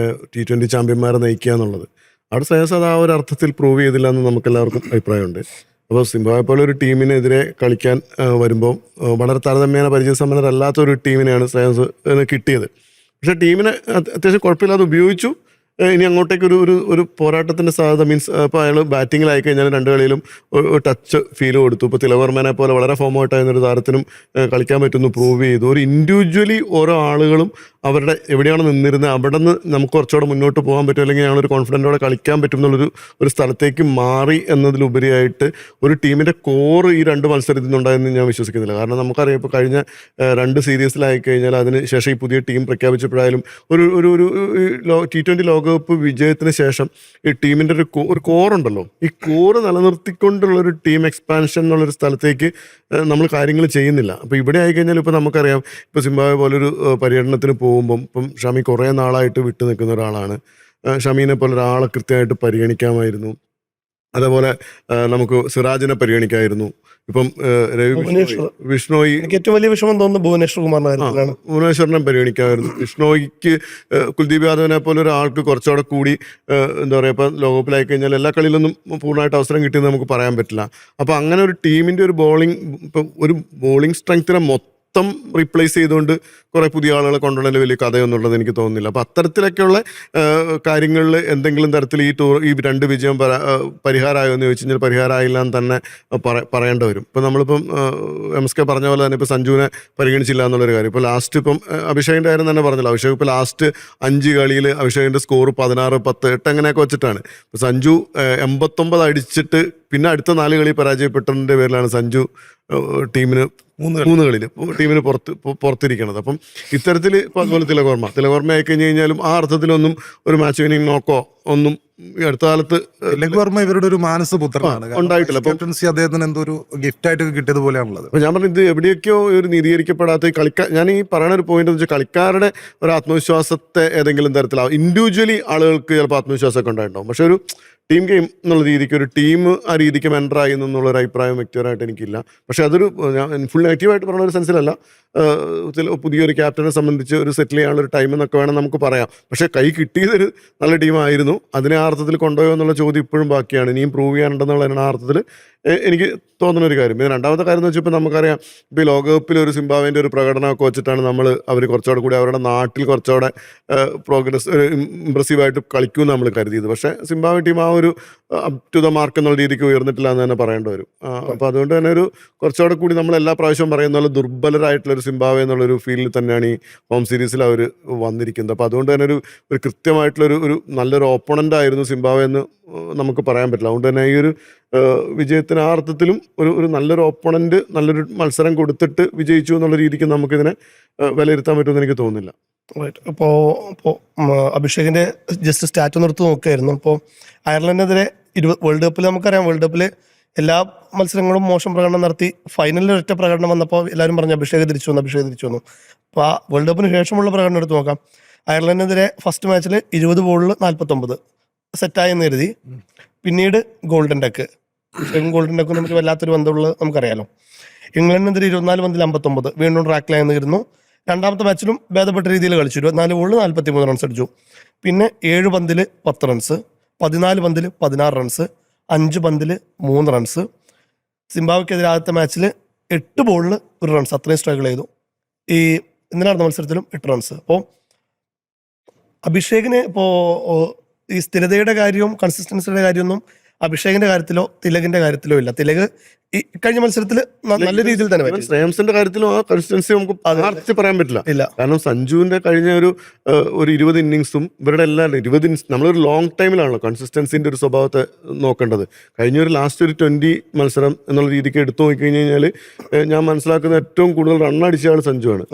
T20 ചാമ്പ്യന്മാരെ നയിക്കുക എന്നുള്ളത്. അവിടെ ശ്രേയസ് അത് ആ ഒരു അർത്ഥത്തിൽ പ്രൂവ് ചെയ്തില്ല എന്ന് നമുക്ക് എല്ലാവർക്കും അഭിപ്രായമുണ്ട്. അപ്പോൾ സിംബാബ്വെ പോലെ ഒരു ടീമിനെതിരെ കളിക്കാൻ വരുമ്പോൾ വളരെ താരതമ്യേന പരിചയസമ്പന്നരല്ലാത്തൊരു ടീമിനെയാണ് ശ്രേയസ് കിട്ടിയത്. പക്ഷേ ടീമിനെ അത്യാവശ്യം കുഴപ്പമില്ലാതെ ഉപയോഗിച്ചു. ഇനി അങ്ങോട്ടേക്ക് ഒരു പോരാട്ടത്തിൻ്റെ സാധ്യത, മീൻസ് ഇപ്പോൾ അയാൾ ബാറ്റിങ്ങിലായി കഴിഞ്ഞാൽ 2 കളിയിലും ടച്ച് ഫീൽ കൊടുത്തു. ഇപ്പോൾ തിലകവർമ്മനെ പോലെ വളരെ ഫോം ഔട്ടായിരുന്നൊരു താരത്തിനും കളിക്കാൻ പറ്റുന്നു പ്രൂവ് ചെയ്തു. ഒരു ഇൻഡിവിജ്വലി ഓരോ ആളുകളും അവരുടെ എവിടെയാണ് നിന്നിരുന്നത് അവിടെ നിന്ന് നമുക്ക് കുറച്ചുകൂടെ മുന്നോട്ട് പോകാൻ പറ്റും, അല്ലെങ്കിൽ ഞങ്ങളൊരു കോൺഫിഡൻറ്റോടെ കളിക്കാൻ പറ്റും എന്നുള്ളൊരു സ്ഥലത്തേക്ക് മാറി എന്നതിലുപരിയായിട്ട് ഒരു ടീമിൻ്റെ കോർ ഈ 2 മത്സരത്തിൽ നിന്നുണ്ടായെന്ന് ഞാൻ വിശ്വസിക്കുന്നില്ല. കാരണം നമുക്കറിയാം ഇപ്പോൾ കഴിഞ്ഞ 2 സീരീസിലായി കഴിഞ്ഞാൽ അതിന് ശേഷം ഈ പുതിയ ടീം പ്രഖ്യാപിച്ചപ്പോഴായാലും ഒരു T20 ലോകകപ്പ് വിജയത്തിന് ശേഷം ഈ ടീമിൻ്റെ ഒരു കോറുണ്ടല്ലോ, ഈ കോറ് നിലനിർത്തിക്കൊണ്ടുള്ളൊരു ടീം എക്സ്പാൻഷൻ എന്നുള്ളൊരു സ്ഥലത്തേക്ക് നമ്മൾ കാര്യങ്ങൾ ചെയ്യുന്നില്ല. അപ്പോൾ ഇവിടെ ആയിക്കഴിഞ്ഞാൽ ഇപ്പോൾ നമുക്കറിയാം, ഇപ്പോൾ സിംബാബ്വെ പോലൊരു പര്യടനത്തിന് പോകുമ്പം ഇപ്പം ഷമി കുറേ നാളായിട്ട് വിട്ടു നിൽക്കുന്ന ഒരാളാണ്. ഷമീനെ പോലെ ഒരാളെ കൃത്യമായിട്ട് പരിഗണിക്കാമായിരുന്നു. അതേപോലെ നമുക്ക് സിറാജിനെ പരിഗണിക്കായിരുന്നു. ഇപ്പം വിഷ്ണോയി, എനിക്ക് ഏറ്റവും വലിയ വിഷമം തോന്നുന്നു ഭുവനേശ്വറിനെ പരിഗണിക്കാമായിരുന്നു. വിഷ്ണോയ്ക്ക് കുൽദീപ് യാദവിനെ പോലെ ഒരാൾക്ക് കുറച്ചുകൂടെ കൂടി എന്താ പറയുക, ഇപ്പം ലോകകപ്പിലായി കഴിഞ്ഞാൽ എല്ലാ കളിയിലൊന്നും പൂർണ്ണമായിട്ട് അവസരം കിട്ടിയെന്ന് നമുക്ക് പറയാൻ പറ്റില്ല. അപ്പോൾ അങ്ങനെ ഒരു ടീമിൻ്റെ ഒരു ബോളിംഗ്, ഇപ്പം ഒരു ബോളിംഗ് സ്ട്രെങ്ത്തിനെ മൊത്തം റീപ്ലേസ് ചെയ്തുകൊണ്ട് കുറെ പുതിയ ആളുകളെ കൊണ്ടുവരേണ്ട വലിയ കഥയൊന്നുള്ളത് എനിക്ക് തോന്നുന്നില്ല. അപ്പോൾ അത്തരത്തിലൊക്കെയുള്ള കാര്യങ്ങളിൽ എന്തെങ്കിലും തരത്തിൽ ഈ രണ്ട് വിജയം പരിഹാരമായോ എന്ന് ചോദിച്ചു കഴിഞ്ഞാൽ പരിഹാരമായില്ല എന്ന് തന്നെ പറയേണ്ടി വരും. ഇപ്പം നമ്മളിപ്പം MSK പറഞ്ഞ പോലെ തന്നെ ഇപ്പോൾ സഞ്ജുവിനെ പരിഗണിച്ചില്ല എന്നുള്ളൊരു കാര്യം. ഇപ്പോൾ ലാസ്റ്റ് ഇപ്പം അഭിഷേകിൻ്റെ കാര്യം തന്നെ പറഞ്ഞല്ലോ. അഭിഷേക് ഇപ്പോൾ ലാസ്റ്റ് 5 കളിയിൽ അഭിഷേകിൻ്റെ സ്കോർ 16, 10, 8 അങ്ങനെയൊക്കെ വെച്ചിട്ടാണ്. ഇപ്പോൾ സഞ്ജു 89 അടിച്ചിട്ട് പിന്നെ അടുത്ത 4 കളി പരാജയപ്പെട്ടതിൻ്റെ പേരിലാണ് സഞ്ജു ടീമിന് 3 കളിയിൽ ടീമിന് പുറത്തിരിക്കണത്. അപ്പം ഇത്തരത്തിൽ ഇപ്പോൾ അതുപോലെ തിലകോർമ്മ ആയി കഴിഞ്ഞ് കഴിഞ്ഞാലും ആ അർത്ഥത്തിലൊന്നും ഒരു മാച്ച് വിന്നിങ് നോക്കോ ഒന്നും ഈ അടുത്ത കാലത്ത് തിലകോർമ്മ ഇവരുടെ ഒരു മാനസപുത്രനാണ്. ഉണ്ടായിട്ടില്ല. ക്യാപ്റ്റൻസി അദ്ദേഹത്തിന് എന്തോ ഒരു ഗിഫ്റ്റ് ആയിട്ട് കിട്ടിയതുപോലെയാണുള്ളത്. അപ്പോൾ ഞാൻ പറഞ്ഞത് എവിടെയൊക്കെയോ ഒരു നീതീകരിക്കപ്പെടാത്ത ഞാൻ ഈ പറയുന്ന ഒരു പോയിന്റ് എന്ന് വെച്ചാൽ കളിക്കാരുടെ ഒരു ആത്മവിശ്വാസത്തെ ഏതെങ്കിലും തരത്തിലാവും. ഇൻഡിവിജ്വലി ആളുകൾക്ക് ചിലപ്പോൾ ആത്മവിശ്വാസമൊക്കെ ഉണ്ടായിട്ടുണ്ടാവും. പക്ഷെ ഒരു ടീം ഗെയിം എന്നുള്ള രീതിക്ക് ഒരു ടീം ആ രീതിക്ക് മെൻറ്ററായി എന്നുള്ളൊരു അഭിപ്രായം വ്യക്തിപരമായിട്ട് എനിക്കില്ല. പക്ഷെ അതൊരു ഞാൻ ഫുൾ നെഗറ്റീവായിട്ട് പറഞ്ഞ ഒരു സെൻസിലല്ല. പുതിയൊരു ക്യാപ്റ്റനെ സംബന്ധിച്ച് ഒരു സെറ്റിൽ ചെയ്യാനുള്ള ഒരു ടൈം എന്നൊക്കെ വേണം നമുക്ക് പറയാം. പക്ഷേ കൈ കിട്ടിയതൊരു നല്ല ടീമായിരുന്നു. അതിനെ ആ അർത്ഥത്തിൽ കൊണ്ടുപോയോ എന്നുള്ള ചോദ്യം ഇപ്പോഴും ബാക്കിയാണ്. ഇനിയും പ്രൂവ് ചെയ്യാനുണ്ടെന്നുള്ള ആ അർത്ഥത്തിൽ എനിക്ക് തോന്നുന്ന ഒരു കാര്യം. പിന്നെ രണ്ടാമത്തെ കാര്യം എന്ന് വെച്ചാൽ ഇപ്പോൾ നമുക്കറിയാം, ഇപ്പോൾ ഈ ലോകകപ്പിൽ ഒരു സിംബാബ്വേൻ്റെ ഒരു പ്രകടനമൊക്കെ വെച്ചിട്ടാണ് അവർ കുറച്ചുകൂടെ കൂടി അവരുടെ നാട്ടിൽ കുറച്ചുകൂടെ പ്രോഗ്രസ് ഇമ്പ്രസീവായിട്ട് കളിക്കുമെന്ന് നമ്മൾ കരുതിയത്. പക്ഷേ സിംബാബ്വെ ടീം ആ ഒരു അപ് ടു ദ മാർക്ക് എന്നുള്ള രീതിക്ക് ഉയർന്നിട്ടില്ല എന്ന് തന്നെ പറയേണ്ടി വരും. അപ്പോൾ അതുകൊണ്ട് തന്നെ ഒരു കുറച്ചുകൂടെ കൂടി നമ്മൾ എല്ലാ പ്രാവശ്യവും പറയുന്ന പോലെ ദുർബലരായിട്ടുള്ളൊരു സിംബാബ്വെ എന്നുള്ളൊരു ഫീൽഡിൽ തന്നെയാണ് ഈ ഹോം സീരീസിൽ അവർ വന്നിരിക്കുന്നത്. അപ്പോൾ അതുകൊണ്ട് തന്നെ ഒരു കൃത്യമായിട്ടുള്ളൊരു നല്ലൊരു ഓപ്പണൻ്റ് ആയിരുന്നു സിംബാബ്വെ എന്ന് നമുക്ക് പറയാൻ പറ്റില്ല. അതുകൊണ്ട് തന്നെ ഈ ഒരു വിജയത്തിന് ആ അർത്ഥത്തിലും ഒരു നല്ലൊരു ഓപ്പണന്റ് നല്ലൊരു മത്സരം കൊടുത്തിട്ട് വിജയിച്ചു എന്നുള്ള രീതിക്ക് നമുക്കിതിനെ വിലയിരുത്താൻ പറ്റുമെന്ന് എനിക്ക് തോന്നുന്നില്ല. ഇപ്പോൾ അഭിഷേകിന്റെ ജസ്റ്റ് സ്റ്റാറ്റ് ഒന്ന് എടുത്ത് നോക്കുകയായിരുന്നു. ഇപ്പോൾ അയർലൻഡിനെതിരെ വേൾഡ് കപ്പിൽ നമുക്കറിയാം, വേൾഡ് കപ്പിൽ എല്ലാ മത്സരങ്ങളും മോശം പ്രകടനം നടത്തി ഫൈനലിൽ ഒറ്റ പ്രകടനം വന്നപ്പോൾ എല്ലാവരും പറഞ്ഞു അഭിഷേക് തിരിച്ചു വന്നു. അപ്പോൾ ആ വേൾഡ് കപ്പിന് ശേഷമുള്ള പ്രകടനം എടുത്ത് നോക്കാം. അയർലൻഡിനെതിരെ ഫസ്റ്റ് മാച്ചിൽ 20 ബോളിൽ 49 സെറ്റായെന്ന് കരുതി. പിന്നീട് ഗോൾഡൻ ഡക്ക് നമുക്ക് വല്ലാത്തൊരു ബന്ധമുള്ളത് നമുക്കറിയാലോ. ഇംഗ്ലണ്ടിനെതിരെ 24 പന്തിൽ 59 വീണ്ടും ട്രാക്കിലായെന്ന് കരുതുന്നു. രണ്ടാമത്തെ മാച്ചിലും ഭേദപ്പെട്ട രീതിയിൽ കളിച്ചു. 24 ബോളിൽ 43 റൺസ് അടിച്ചു. പിന്നെ 7 പന്തിൽ 10 റൺസ്, 14 പന്തിൽ 16 റൺസ്, 5 പന്തിൽ 3 റൺസ്. സിംബാബ്വെക്കെതിരെ ആദ്യത്തെ മാച്ചിൽ 8 ബോളിൽ 1 റൺസ്, അത്രയും സ്ട്രഗിൾ ചെയ്തു. ഈ ഇന്നലെ നടന്ന മത്സരത്തിലും 8 റൺസ്. അപ്പോൾ അഭിഷേകിന് ഇപ്പോൾ ഈ സ്ഥിരതയുടെ കാര്യവും കൺസിസ്റ്റൻസിയുടെ കാര്യമൊന്നും അഭിഷേകിന്റെ കാര്യത്തിലോ തിലകിന്റെ കാര്യത്തിലോ ഇല്ല. തിലക് ഈ കഴിഞ്ഞ മത്സരത്തിൽ നല്ല രീതിയിൽ തന്നെ പറ്റി. ശ്രേയംസിന്റെ കാര്യത്തിലും ആ കൺസിസ്റ്റൻസി നമുക്ക് ആർച്ച് പറയാൻ പറ്റില്ല. ഇല്ല, കാരണം സഞ്ജുവിന്റെ കഴിഞ്ഞ ഒരു 20 ഇന്നിങ്സും ഇവരുടെ എല്ലാം 20 ഇന്നിങ്സ് നമ്മളൊരു ലോങ് ടൈമിലാണല്ലോ കൺസിസ്റ്റൻസിന്റെ ഒരു സ്വഭാവത്തെ നോക്കേണ്ടത്. കഴിഞ്ഞ ഒരു ലാസ്റ്റ് ഒരു 20 മത്സരം എന്നുള്ള രീതിക്ക് എടുത്തു നോക്കി കഴിഞ്ഞാൽ ഞാൻ മനസ്സിലാക്കുന്ന ഏറ്റവും കൂടുതൽ റണ്ണടിച്ച ആൾ സഞ്ജുവാണ്.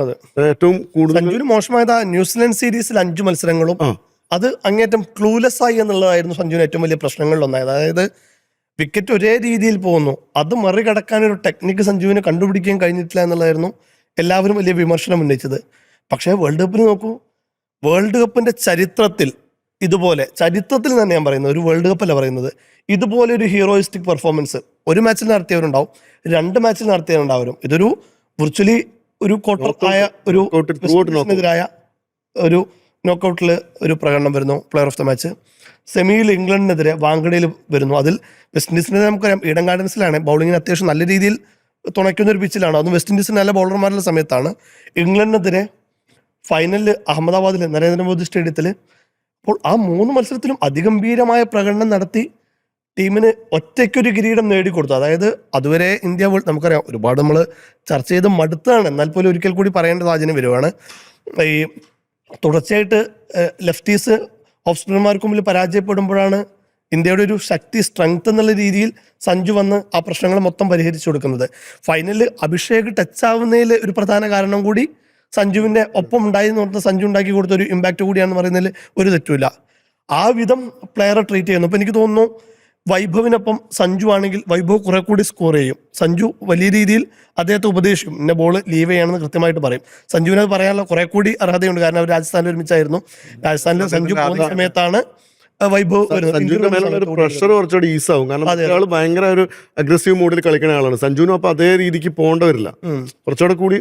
ഏറ്റവും കൂടുതൽ സഞ്ജുവിന് മോശമായത് ന്യൂസിലൻഡ് സീരീസിൽ 5 മത്സരങ്ങളും അത് അങ്ങേറ്റം ക്ലൂലെസ് ആയി എന്നുള്ളതായിരുന്നു സഞ്ജുവിന് ഏറ്റവും വലിയ പ്രശ്നങ്ങളിലൊന്നായത്. അതായത് വിക്കറ്റ് ഒരേ രീതിയിൽ പോകുന്നു, അത് മറികടക്കാനൊരു ടെക്നിക്ക് സഞ്ജുവിന് കണ്ടുപിടിക്കാൻ കഴിഞ്ഞിട്ടില്ല എന്നുള്ളതായിരുന്നു എല്ലാവരും വലിയ വിമർശനം ഉന്നയിച്ചത്. പക്ഷേ വേൾഡ് കപ്പിന് നോക്കൂ, വേൾഡ് കപ്പിന്റെ ചരിത്രത്തിൽ ചരിത്രത്തിൽ തന്നെ ഞാൻ പറയുന്നത്, ഒരു വേൾഡ് കപ്പല്ല പറയുന്നത്, ഇതുപോലെ ഒരു ഹീറോയിസ്റ്റിക് പെർഫോമൻസ് ഒരു മാച്ചിൽ നടത്തിയവരുണ്ടാവും, 2 മാച്ചിൽ നടത്തിയവരുണ്ടാവും. ഇതൊരു വിർച്വലി ഒരു ക്വാർട്ടറായ എതിരായ ഒരു നോക്കൗട്ടിൽ ഒരു പ്രകടനം വരുന്നു, പ്ലെയർ ഓഫ് ദ മാച്ച്. സെമിയിൽ ഇംഗ്ലണ്ടിനെതിരെ വാങ്കഡയിൽ വരുന്നു. അതിൽ വെസ്റ്റ് ഇൻഡീസിനെതിരെ നമുക്കറിയാം ഈഡൻ ഗാർഡൻസിലാണ്, ബൗളിങ്ങിന് അത്യാവശ്യം നല്ല രീതിയിൽ തുണയ്ക്കുന്ന ഒരു പിച്ചിലാണ്. അതും വെസ്റ്റ് ഇൻഡീസിന് നല്ല ബൗളർമാരുടെ സമയത്താണ്. ഇംഗ്ലണ്ടിനെതിരെ ഫൈനലിൽ അഹമ്മദാബാദിൽ നരേന്ദ്രമോദി സ്റ്റേഡിയത്തിൽ. അപ്പോൾ ആ 3 മത്സരത്തിലും അതിഗംഭീരമായ പ്രകടനം നടത്തി ടീമിന് ഒറ്റയ്ക്കൊരു കിരീടം നേടിക്കൊടുത്തു. അതായത് അതുവരെ ഇന്ത്യ നമുക്കറിയാം ഒരുപാട് നമ്മൾ ചർച്ച ചെയ്ത് മടുത്താണ്, എന്നാൽ പോലും ഒരിക്കൽ കൂടി പറയേണ്ട സാഹചര്യം വരുവാണ്. ഈ തുടർച്ചയായിട്ട് ലെഫ്റ്റീസ് ഓഫ് സ്പിന്നർമാർക്ക് മുമ്പിൽ പരാജയപ്പെടുമ്പോഴാണ് ഇന്ത്യയുടെ ഒരു ശക്തി, സ്ട്രെങ്ത് എന്നുള്ള രീതിയിൽ സഞ്ജു വന്ന് ആ പ്രശ്നങ്ങൾ മൊത്തം പരിഹരിച്ചു കൊടുക്കുന്നത്. ഫൈനലിൽ അഭിഷേക് ടച്ച് ആവുന്നതിൽ ഒരു പ്രധാന കാരണം കൂടി സഞ്ജുവിൻ്റെ ഒപ്പം ഉണ്ടായി എന്ന് പറഞ്ഞാൽ സഞ്ജു ഉണ്ടാക്കി കൊടുത്ത ഒരു ഇമ്പാക്റ്റ് കൂടിയാണെന്ന് പറയുന്നതിൽ ഒരു തെറ്റുമില്ല. ആ വിധം പ്ലെയറെ ട്രീറ്റ് ചെയ്യുന്നു. അപ്പോൾ എനിക്ക് തോന്നുന്നു വൈഭവിനൊപ്പം സഞ്ജു ആണെങ്കിൽ വൈഭവ് കുറെ കൂടി സ്കോർ ചെയ്യും. സഞ്ജു വലിയ രീതിയിൽ അദ്ദേഹത്തെ ഉപദേശിക്കും, ഇന്ന ബോൾ ലീവ് ചെയ്യണമെന്ന് കൃത്യമായിട്ട് പറയും. സഞ്ജുവിന് അത് പറയാനുള്ള കുറെ കൂടി അർഹതയുണ്ട്. കാരണം അവർ രാജസ്ഥാനിൽ ഒരുമിച്ചായിരുന്നു. രാജസ്ഥാനിൽ സഞ്ജു പോകുന്ന സമയത്താണ് വൈഭവ് പ്രഷർ കുറച്ചുകൂടി ഈസാവും. കാരണം അയാൾ ഭയങ്കര ഒരു അഗ്രസീവ് മൂഡിൽ കളിക്കുന്ന ആളാണ്. സഞ്ജുവിനും അപ്പൊ അതേ രീതിക്ക് പോകേണ്ട വരില്ല, കുറച്ചുകൂടെ കൂടി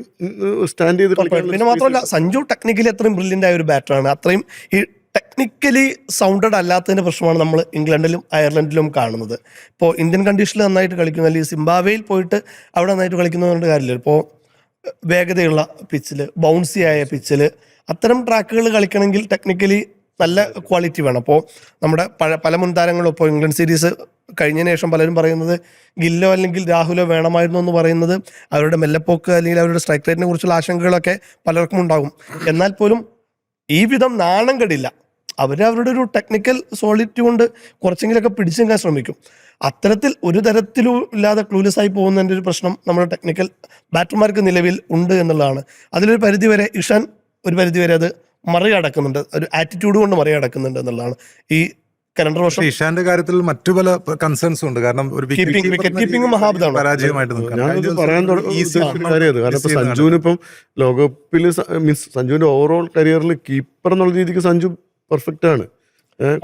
സ്റ്റാൻഡ് ചെയ്ത് കളിക്കാൻ. പിന്നെ മാത്രമല്ല സഞ്ജു ടെക്നിക്കലി അത്രയും ബ്രില്യൻ്റ് ആയ ഒരു ബാറ്ററാണ്. അത്രയും ഈ ടെക്നിക്കലി സൗണ്ടഡ് അല്ലാത്തതിൻ്റെ പ്രശ്നമാണ് നമ്മൾ ഇംഗ്ലണ്ടിലും അയർലൻഡിലും കാണുന്നത്. ഇപ്പോൾ ഇന്ത്യൻ കണ്ടീഷനിൽ നന്നായിട്ട് കളിക്കുന്ന, അല്ലെങ്കിൽ സിംബാബ്വേയിൽ പോയിട്ട് അവിടെ നന്നായിട്ട് കളിക്കുന്നതുകൊണ്ട് കാര്യമില്ല. ഇപ്പോൾ വേഗതയുള്ള പിച്ചിൽ, ബൗൺസി ആയ പിച്ചിൽ, അത്തരം ട്രാക്കുകൾ കളിക്കണമെങ്കിൽ ടെക്നിക്കലി നല്ല ക്വാളിറ്റി വേണം. അപ്പോൾ നമ്മുടെ പല മുൻതാരങ്ങളും ഇപ്പോൾ ഇംഗ്ലണ്ട് സീരീസ് കഴിഞ്ഞതിന് ശേഷം പലരും പറയുന്നത് ഗില്ലോ അല്ലെങ്കിൽ രാഹുലോ വേണമായിരുന്നു എന്ന് പറയുന്നത് അവരുടെ മെല്ലപ്പോക്ക് അല്ലെങ്കിൽ അവരുടെ സ്ട്രൈക്ക് റേറ്റിനെ കുറിച്ചുള്ള ആശങ്കകളൊക്കെ പലർക്കും ഉണ്ടാകും. എന്നാൽ പോലും ഈ വിധം നാണം കെടില്ല. അവരുടെ ഒരു ടെക്നിക്കൽ സോളിറ്റി കൊണ്ട് കുറച്ചെങ്കിലൊക്കെ പിടിച്ചു നിൽക്കാൻ ശ്രമിക്കും. അത്തരത്തിൽ ഒരു തരത്തിലും ഇല്ലാതെ ക്ലൂലെസ് ആയി പോകുന്നതിൻ്റെ ഒരു പ്രശ്നം നമ്മുടെ ടെക്നിക്കൽ ബാറ്റർമാർക്ക് നിലവിൽ ഉണ്ട് എന്നുള്ളതാണ്. അതിലൊരു പരിധിവരെ ഇഷാൻ ഒരു പരിധിവരെ അത് മറികടക്കുന്നുണ്ട്, ഒരു ആറ്റിറ്റ്യൂഡ് കൊണ്ട് മറികടക്കുന്നുണ്ട് എന്നുള്ളതാണ്. ഈ കലണ്ടർ വർഷം ഇഷാന്റെ കാര്യത്തിൽ മറ്റു പല കൺസേൺസും ഉണ്ട്. കാരണം ഒരു വിക്കറ്റ് കീപ്പിംഗ് മഹാബുദ്ധാണ്. പരാജയമായിട്ട് ഞാനത് പറയാൻ കാര്യം കാരണം ഇപ്പൊ സഞ്ജുവിന് ഇപ്പം ലോകകപ്പിൽ മീൻസ് സഞ്ജുവിന്റെ ഓവറോൾ കരിയറിൽ കീപ്പർ എന്നുള്ള രീതിക്ക് സഞ്ജു പെർഫെക്റ്റ് ആണ്.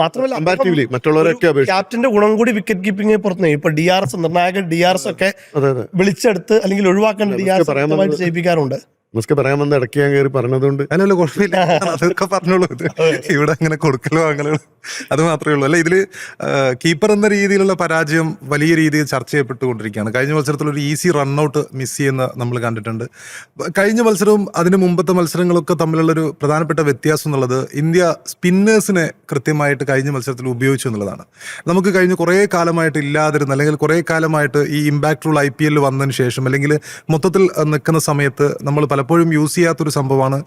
മാത്രമല്ല കമ്പാരിറ്റീവ്ലി മറ്റുള്ളവരൊക്കെ ക്യാപ്റ്റന്റെ ഗുണം കൂടി വിക്കറ്റ് കീപ്പിംഗ് പുറത്തു. ഇപ്പൊ DRS നിർണായക DRS ഒക്കെ വിളിച്ചെടുത്ത് അല്ലെങ്കിൽ ഒഴിവാക്കേണ്ട DRS ചെയ്യിപ്പിക്കാറുണ്ട്. നമുക്ക് പറയാൻ വന്ന ഇടയ്ക്ക് ഞാൻ കയറി പറഞ്ഞതുകൊണ്ട് അല്ലല്ലോ, കുഴപ്പമില്ല, അതൊക്കെ പറഞ്ഞോളൂ. ഇത് ഇവിടെ അങ്ങനെ കൊടുക്കലോ അങ്ങനെ അത് മാത്രമേ ഉള്ളൂ. അല്ല, ഇതില് കീപ്പർ എന്ന രീതിയിലുള്ള പരാജയം വലിയ രീതിയിൽ ചർച്ച ചെയ്യപ്പെട്ടുകൊണ്ടിരിക്കുകയാണ്. കഴിഞ്ഞ മത്സരത്തിൽ ഒരു ഈസി റൺഔട്ട് മിസ് ചെയ്യുന്ന നമ്മൾ കണ്ടിട്ടുണ്ട്. കഴിഞ്ഞ മത്സരവും അതിന് മുമ്പത്തെ മത്സരങ്ങളൊക്കെ തമ്മിലുള്ളൊരു പ്രധാനപ്പെട്ട വ്യത്യാസം എന്നുള്ളത് ഇന്ത്യ സ്പിന്നേഴ്സിനെ കൃത്യമായിട്ട് കഴിഞ്ഞ മത്സരത്തിൽ ഉപയോഗിച്ചു എന്നുള്ളതാണ്. നമുക്ക് കഴിഞ്ഞ കുറേ കാലമായിട്ട് ഇല്ലാതിരുന്ന അല്ലെങ്കിൽ കുറേ കാലമായിട്ട് ഈ ഇമ്പാക്ട് റൂൾ IPL വന്നതിന് ശേഷം അല്ലെങ്കിൽ മൊത്തത്തിൽ നിൽക്കുന്ന സമയത്ത് നമ്മൾ പലപ്പോഴും യൂസ് ചെയ്യാത്തൊരു സംഭവമാണ്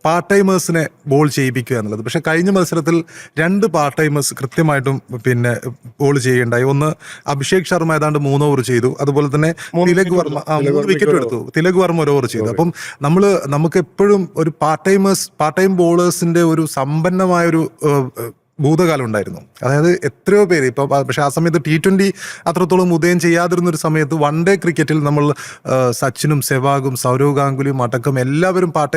പാർട്ട് ടൈമേഴ്സിനെ ബോൾ ചെയ്യിപ്പിക്കുക എന്നുള്ളത്. പക്ഷേ കഴിഞ്ഞ മത്സരത്തിൽ 2 പാർട്ട് ടൈമേഴ്സ് കൃത്യമായിട്ടും പിന്നെ ബോൾ ചെയ്യുകയുണ്ടായി. ഒന്ന് അഭിഷേക് ശർമ്മ ഏതാണ്ട് 3 ഓവർ ചെയ്തു. അതുപോലെ തന്നെ തിലക് വർമ്മ 3 വിക്കറ്റ് എടുത്തു. തിലക് വർമ്മ 1 ഓവർ ചെയ്തു. അപ്പം നമുക്ക് എപ്പോഴും ഒരു പാർട്ട് ടൈം ബോളേഴ്സിന്റെ ഒരു സമ്പന്നമായൊരു ഭൂതകാലം ഉണ്ടായിരുന്നു. അതായത് എത്രയോ പേര് ഇപ്പോൾ, പക്ഷേ ആ സമയത്ത് T20 അത്രത്തോളം ഉദയം ചെയ്യാതിരുന്നൊരു സമയത്ത് വൺ ഡേ ക്രിക്കറ്റിൽ നമ്മൾ സച്ചിനും സെവാഗും സൗരവ് ഗാംഗുലിയും അടക്കം എല്ലാവരും പാർട്ട്